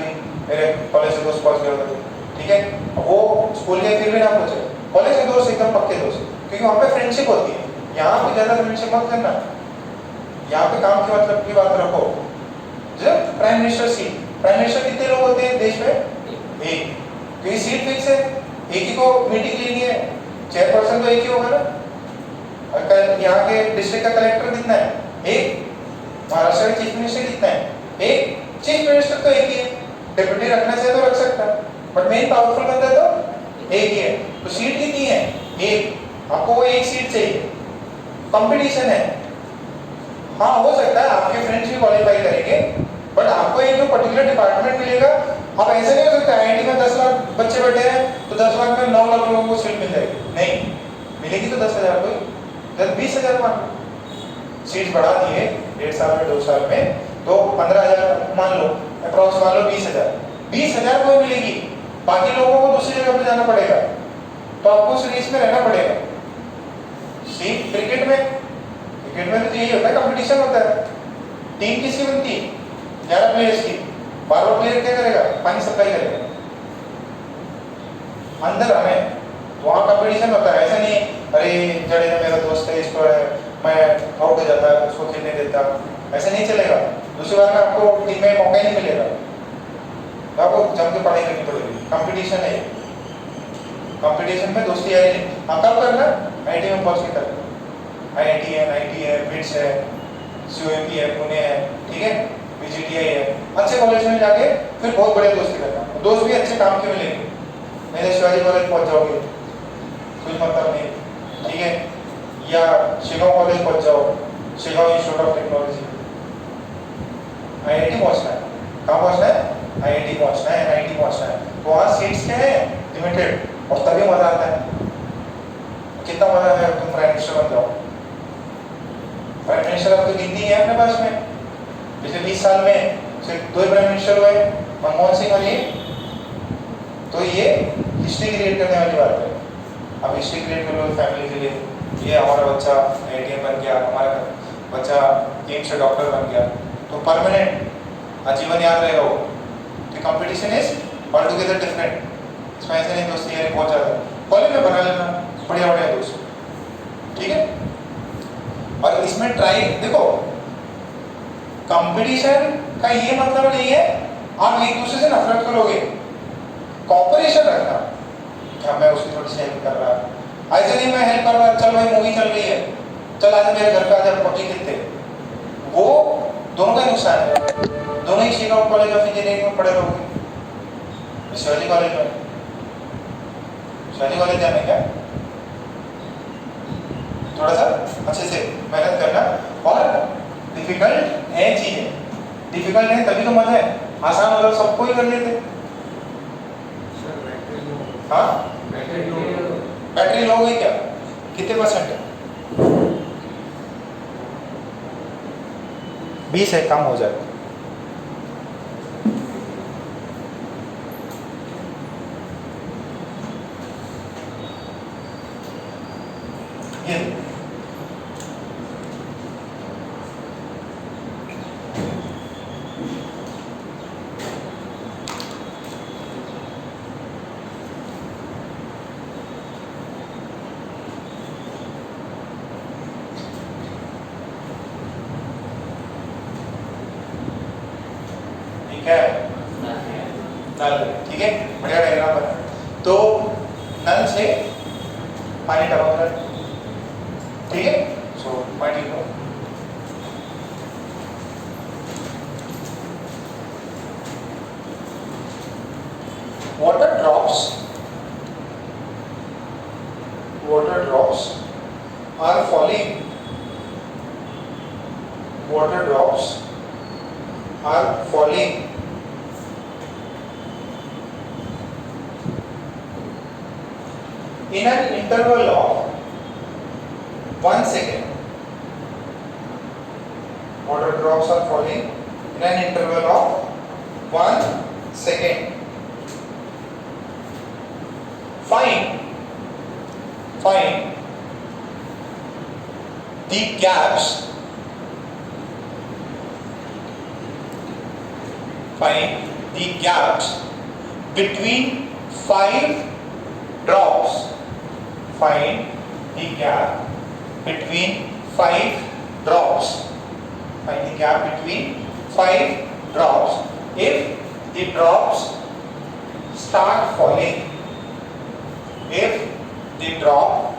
मेरे कॉलेज से दोस्त पहुंच गए, ठीक है। वो स्कूल के फिर भी ना पूछे, कॉलेज के दोस्त एकदम पक्के दोस्त, क्योंकि वहाँ पे फ्रेंडशिप होती है। यहाँ पे ज़्यादा फ्रेंडशिप मत करना, यहाँ पे काम के मतलब की बात रखो। जब prime minister seat, prime minister कितने लोग होते हैं देश में? एक, क्योंकि सीट फिक्स है, एक ही को मीटिंग लेनी है, चेयरपर्सन तो एक ही होगा ना। और यहाँ के डिस्ट्रिक्ट का कलेक्टर कितना है? एक। महाराष्ट्र के चीफ मिनिस्टर कितना है? एक। चीफ मिनिस्टर तो एक ही है, डिप्यूटी रखना चाहिए तो रख सकता है, बट मेन पावरफुल बंदा तो एक ही है। तो सीट कितनी है? एक। आपको वो एक सीट चाहिए, कंपटीशन है। हाँ हो सकता है आपके फ्रेंड्स भी क्वालिफाई करेंगे, बट आपको एक जो पर्टिकुलर डिपार्टमेंट मिलेगा। अब ऐसे नहीं हो सकता आईआईटी में 10 लाख बच्चे बैठे हैं तो 10 लाख में 9 लाख लोगों को सीट मिल जाएगी, नहीं मिलेगी तो 10,000 को ही, 20,000 मान लो। सीट बढ़ा दिए 1.5 साल में 2 साल में, तो 15,000 मान लो, अप्रॉक्स मान लो 20,000, 20,000 को ही मिलेगी, बाकी लोगों को दूसरी जगह पे जाना पड़ेगा, तो आपको उस रेस में रहना पड़ेगा। सीट क्रिकेट में तो यही होता है, कंपटीशन होता है। टीम किसकी बनती है? 11 प्लेयर्स की। 12 प्लेयर क्या करेगा? पानी सप्लाई करेगा अंदर हमें, वहाँ कंपटीशन होता है। ऐसा नहीं अरे जडेजा मेरा दोस्त है, इसको मैं आउट हो जाता है, उसको खेलने देता, ऐसा नहीं चलेगा। दूसरी बार में आपको टीम में मौका ही नहीं मिलेगा, तो आपको जम के पढ़ाई करनी पड़ेगी। कंपटीशन है, कंपटीशन में दोस्ती है नहीं। हाँ कब करना? आईआईटी में पहुँच के करना। आईआईटी है, आईटी है, बिट्स है, सीओएमपी है, पुणे है, ठीक है, बीजीटीआई है, अच्छे कॉलेज में जाके फिर बहुत बड़े दोस्ती करना। दोस्त भी अच्छे काम के मिलेंगे, मेरे शिवाजी कॉलेज पहुंच जाओगे कुछ मतलब नहीं, ठीक है, या शिगांव कॉलेज पहुंच जाओ, Shigaon institute of technology. IIT पहुंचना है, कहाँ पहुंचना है? आईआईटी पहुंचना है, एनआईटी पहुंचना है, तो वहाँ सीट्स क्या है? लिमिटेड, और तभी मजा आता है। कितना मजा है तुम प्राइम मिनिस्टर बन जाओ। प्राइम मिनिस्टर अब तो गिनती है अपने पास में, पिछले 20 साल में सिर्फ 2 प्राइम मिनिस्टर हुए, मनमोहन सिंह और ये, तो ये हिस्ट्री क्रिएट करने वाली बात है। अब हिस्ट्री क्रिएट कर लो फैमिली के लिए, ये हमारा बच्चा आईआईटीएन बन गया, हमारा बच्चा एम्स से डॉक्टर बन गया, तो परमानेंट आजीवन याद रहेगा वो। तो competition is all together different. इसमें ऐसे नहीं दोस्ती यारी बहुत ज़्यादा, कॉलेज में बना लेना बढ़िया बढ़िया दोस्त, ठीक है। और इसमें ट्राई देखो, कंपटीशन का ये मतलब नहीं है आप एक दूसरे से नफरत करोगे, कॉपरेशन रखना। क्या मैं उसकी थोड़ी सी हेल्प कर रहा है, ऐसे नहीं मैं हेल्प कर रहा, चल भाई मूवी चल रही है, चल आज मेरे घर पे आजा पबजी खेलते, वो दोनों का नुकसान है। दोनों ही शिकागो कॉलेज ऑफ इंजीनियरिंग में पढ़े रहोगे, शिवाजी कॉलेज में, शिवाजी कॉलेज जाने क्या, थोड़ा सा अच्छे से मेहनत करना। और डिफिकल्ट है चीजें, डिफिकल्ट है तभी तो मजा है, आसान होगा सबको ही कर लेते। हाँ बैटरी लो गई क्या? कितने परसेंट है? 20 है, कम हो जाए। ये नल, ठीक है, बढ़िया डायग्राम बना। तो नल से पानी टपक रहा है, ठीक है, सो पॉइंट लिखो। water drops are falling in an interval of 1 second. Water drops are falling in an interval of 1 second. Find the gaps. Find the gaps between 5 drops. Find the gap between 5 drops. Find the gap between 5 drops. If the drops start falling, if the drop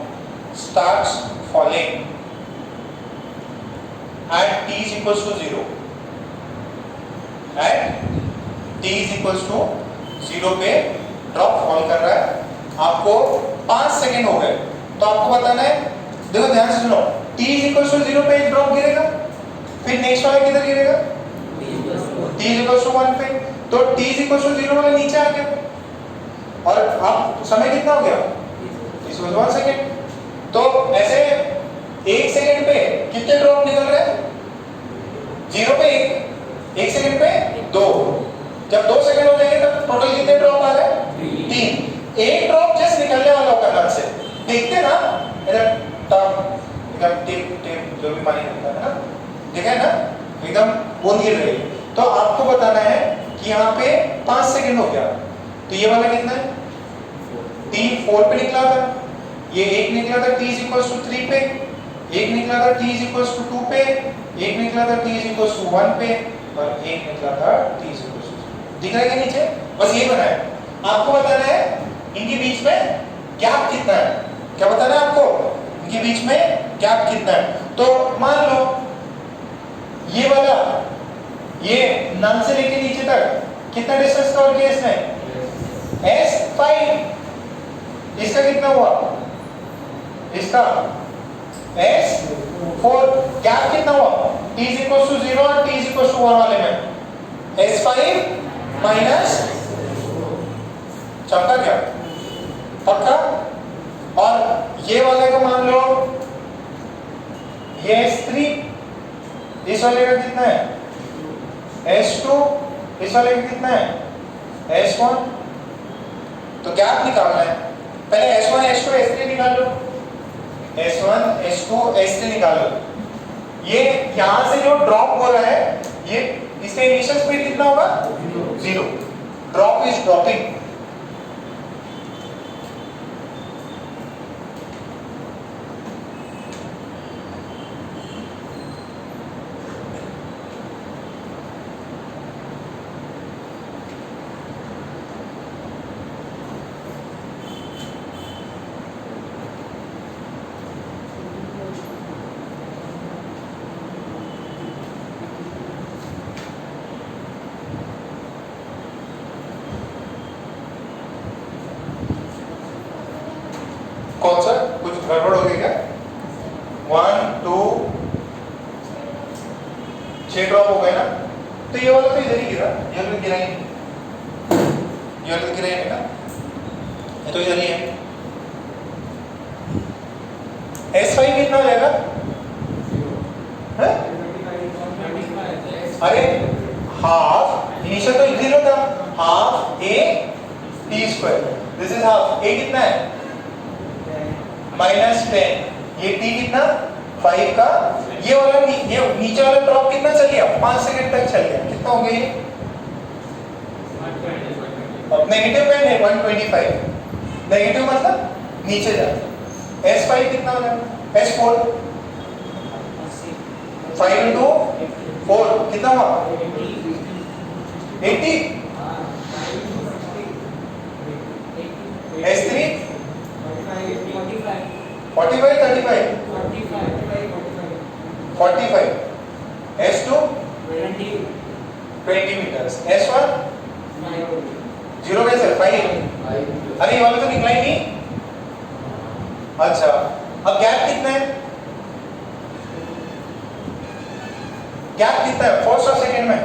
starts falling at t is equals to 0, at t is equals to 0 पे drop fall कर रहा है, आपको 5 second हो गए, तो आपको बताना है, देखो ध्यान से सुनो, t is equals to 0 पे एक ड्रॉप गिरेगा, फिर नेक्स्ट वाला किधर गिरेगा, t is equals to 1 पे, तो t is equals to 0 वाला नीचे आ गया, और अब समय कितना हो गया, t is equals to 1 second, तो ऐसे 1 सेकंड पे कितने ड्रॉप निकल रहे हैं, 0 पे 1 सेकंड पे 2, जब 2 सेकंड हो जाएंगे तब टोटल कितने ड्रॉप आ रहे हैं, 3, एक ड्रॉप जस्ट निकलने वाला होगा नल से, देखते ना इधर एकदम टिप जो भी पानी निकलता है ना, देखा है ना, एकदम बूंद गिर रही है, तो आपको बताना है कि यहाँ पे 5 सेकंड हो गया, तो ये वाला कितना है, t 4 पे निकला था, ये एक निकला था t is equals to 3 पे, एक निकला था t is equals to 2 पे, एक निकला था t is equals to 1 पे, और एक निकला था t is equals to 0। दिख रहा है क्या नीचे, बस ये बना है, आपको बताना है इनके बीच में गैप कितना है, क्या बताना है आपको, इनके बीच में गैप कितना है, तो मान लो ये वाला, ये नल से लेके नीचे तक कितना डिस्टेंस कवर किया इसने, S5, इसका कितना हुआ, इसका S4, गैप कितना हुआ, t is equals to 0 और t is equals to 1 वाले में, S5 माइनस, चलता क्या, पक्का, और ये वाले का मान लो, ये S3, इस वाले का कितना है, S2, इस वाले का कितना है, S1, तो गैप निकालना है, पहले S1, S2, S3 निकाल लो, S1, S2, S3 निकाल लो, ये यहां से जो ड्रॉप हो रहा है, ये इसका इनिशियल स्पीड कितना होगा, 0, ड्रॉप इज ड्रॉपिंग, कौन सा, कुछ गड़बड़ हो गई क्या, 1 2 6 ड्रॉप हो गए ना, तो ये वाला तो इधर ही गिरा, ये वाला गिरा ही नहीं, ये वाला तो गिरा ही नहीं ना, ये तो इधर ही है, S5 कितना हो जाएगा, अरे हाफ, इनिशियल तो 0 था, half a t square, this is half, a कितना है, -10, ये t कितना, 5 का, ये वाला ये नीचे वाला ड्रॉप कितना चल गया, 5 सेकंड तक चल गया, कितना हो गया ये, अब नेगेटिव में है 125, नेगेटिव मतलब नीचे जाता, S5 कितना हो जाएगा, S4, 5 into 4 कितना हुआ, 80, S3 45, 35, 45, S2 20 meters, S1 0 कैसे, 5, अरे ये वाला तो निकला ही नहीं, अच्छा, अब गैप कितना है, गैप कितना है, फर्स्ट और सेकंड में,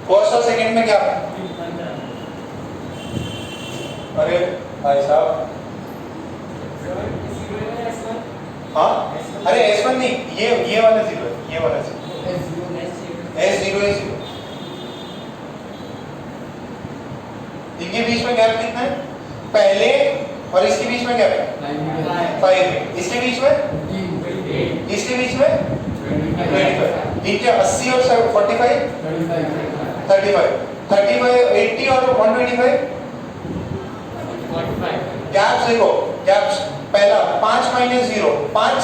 फर्स्ट और सेकंड में गैप अरे भाई साहब, हाँ अरे S1 नहीं, ये वाला 0 है, ये वाला 0, S0 है 0। इनके बीच में गैप कितना है? पहले और इसके बीच में गैप है 5, इसके बीच में, इसके बीच में 25, इनके 80 और 45 35, 80 और 125 गैप्स देखो, गैप्स पहला 5 माइनस 0 5,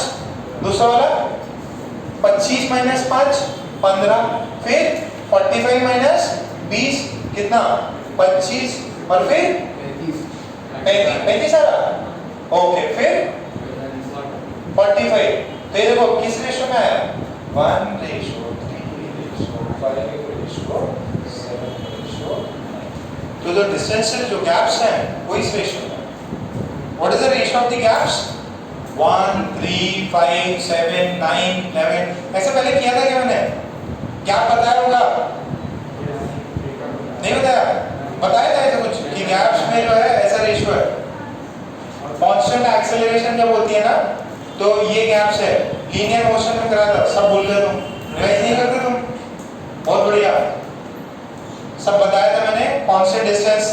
दूसरा वाला 25 माइनस 5 15, फिर 45 माइनस 20 कितना 25, और फिर 35 आ रहा, ओके, फिर 45, तो ये देखो किस रेशो में आया, 1:3:5:7:9, तो जो डिस्टेंस जो गैप्स हैं वो इस रेशो में। What is the ratio of the gaps? 1, 3, 5, 7, 9, 11। ऐसे पहले किया था क्या मैंने? गैप बताया होगा, नहीं बताया? बताया था ऐसा कुछ कि गैप्स में जो है ऐसा रेशियो है। कांस्टेंट एक्सेलरेशन जब होती है ना, तो ये गैप्स है। लीनियर मोशन में करा था, सब भूल गए तुम, रिवाइज नहीं करते तुम, बहुत बढ़िया, सब बताया था मैंने। कांस्टेंट डिस्टेंस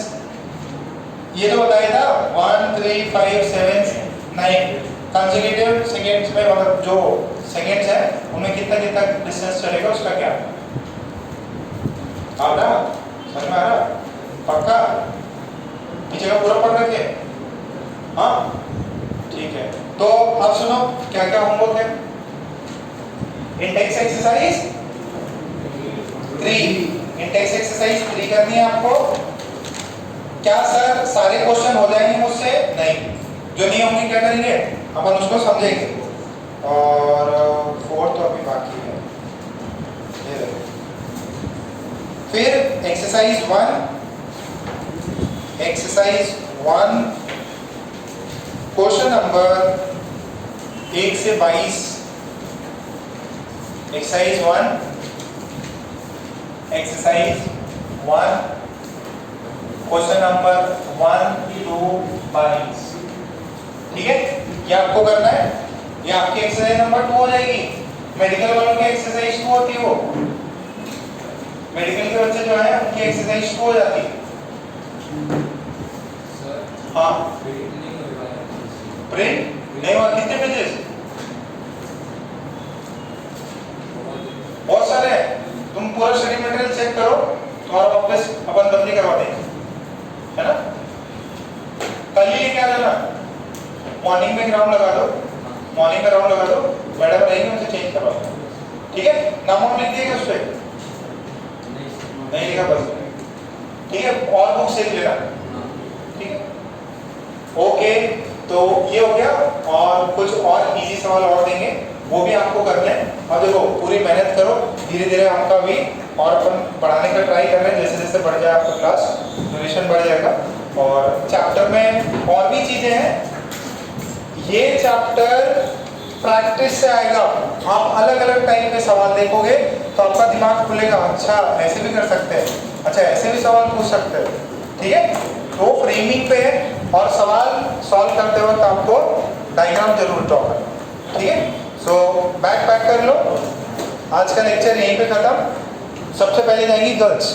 ये तो बताया था 1, 3, 5, 7, 9 कंसेक्यूटिव सेकंड्स में, मतलब जो सेकंड्स है उनमें कितना कितना डिस्टेंस चलेगा उसका क्या आ रहा, समझ में आ रहा? पक्का नीचे का पूरा पढ़ रखे? हाँ ठीक है, तो अब सुनो क्या क्या होमवर्क है। इंडेक्स एक्सरसाइज 3, इंडेक्स एक्सरसाइज 3 करनी है आपको। क्या सर सारे क्वेश्चन हो जाएंगे मुझसे? नहीं, जो नहीं होंगे क्या करेंगे अपन उसको समझेंगे। और 4 तो अभी बाकी है, ये देखो। फिर एक्सरसाइज 1 क्वेश्चन नंबर 1 से 22। एक्सरसाइज 1 क्वेश्चन नंबर 1 to 22, ठीक है? ये आपको करना है, ये आपकी एक्सरसाइज नंबर 2 हो जाएगी। मेडिकल वालों की एक्सरसाइज 2 होती है, वो मेडिकल के बच्चे जो है उनकी एक्सरसाइज 2 हो जाती है। हाँ प्रिंट नहीं हुआ, कितने पेजेस? बहुत सारे हैं, तुम पूरा स्टडी मटेरियल चेक करो, तुम्हारा वापस अपन बदली करवा देंगे, है ना? कल ही क्या करना, मॉर्निंग में ग्राउंड लगा दो, मॉर्निंग में ग्राउंड लगा दो, मैडम रहेंगे उनसे चेंज करवा दो, ठीक है? नाम वाम लिख दिएगा उस पर, नहीं लिखा बस, ठीक है? और बुक से लेना, ठीक है? ओके, तो ये हो गया, और कुछ और इजी सवाल और देंगे, वो भी आपको करने हैं। अब देखो पूरी मेहनत करो, धीरे धीरे आपका भी और अपन बढ़ाने का ट्राई कर रहे हैं, जैसे जैसे बढ़ जाए आपका क्लास, ड्यूरेशन बढ़ जाएगा। और चैप्टर में और भी चीजें हैं, ये चैप्टर प्रैक्टिस से आएगा। आप अलग अलग टाइप के सवाल देखोगे तो आपका दिमाग खुलेगा, अच्छा ऐसे भी कर सकते हैं, अच्छा ऐसे भी सवाल पूछ सकते हैं, ठीक है? तो फ्रेमिंग पे है, और सवाल सॉल्व करते वक्त आपको डायग्राम जरूर ड्रॉ करना, ठीक है? सो बैग पैक कर लो, आज का लेक्चर यहीं पे खत्म। सबसे पहले जाएंगी गर्ल्स।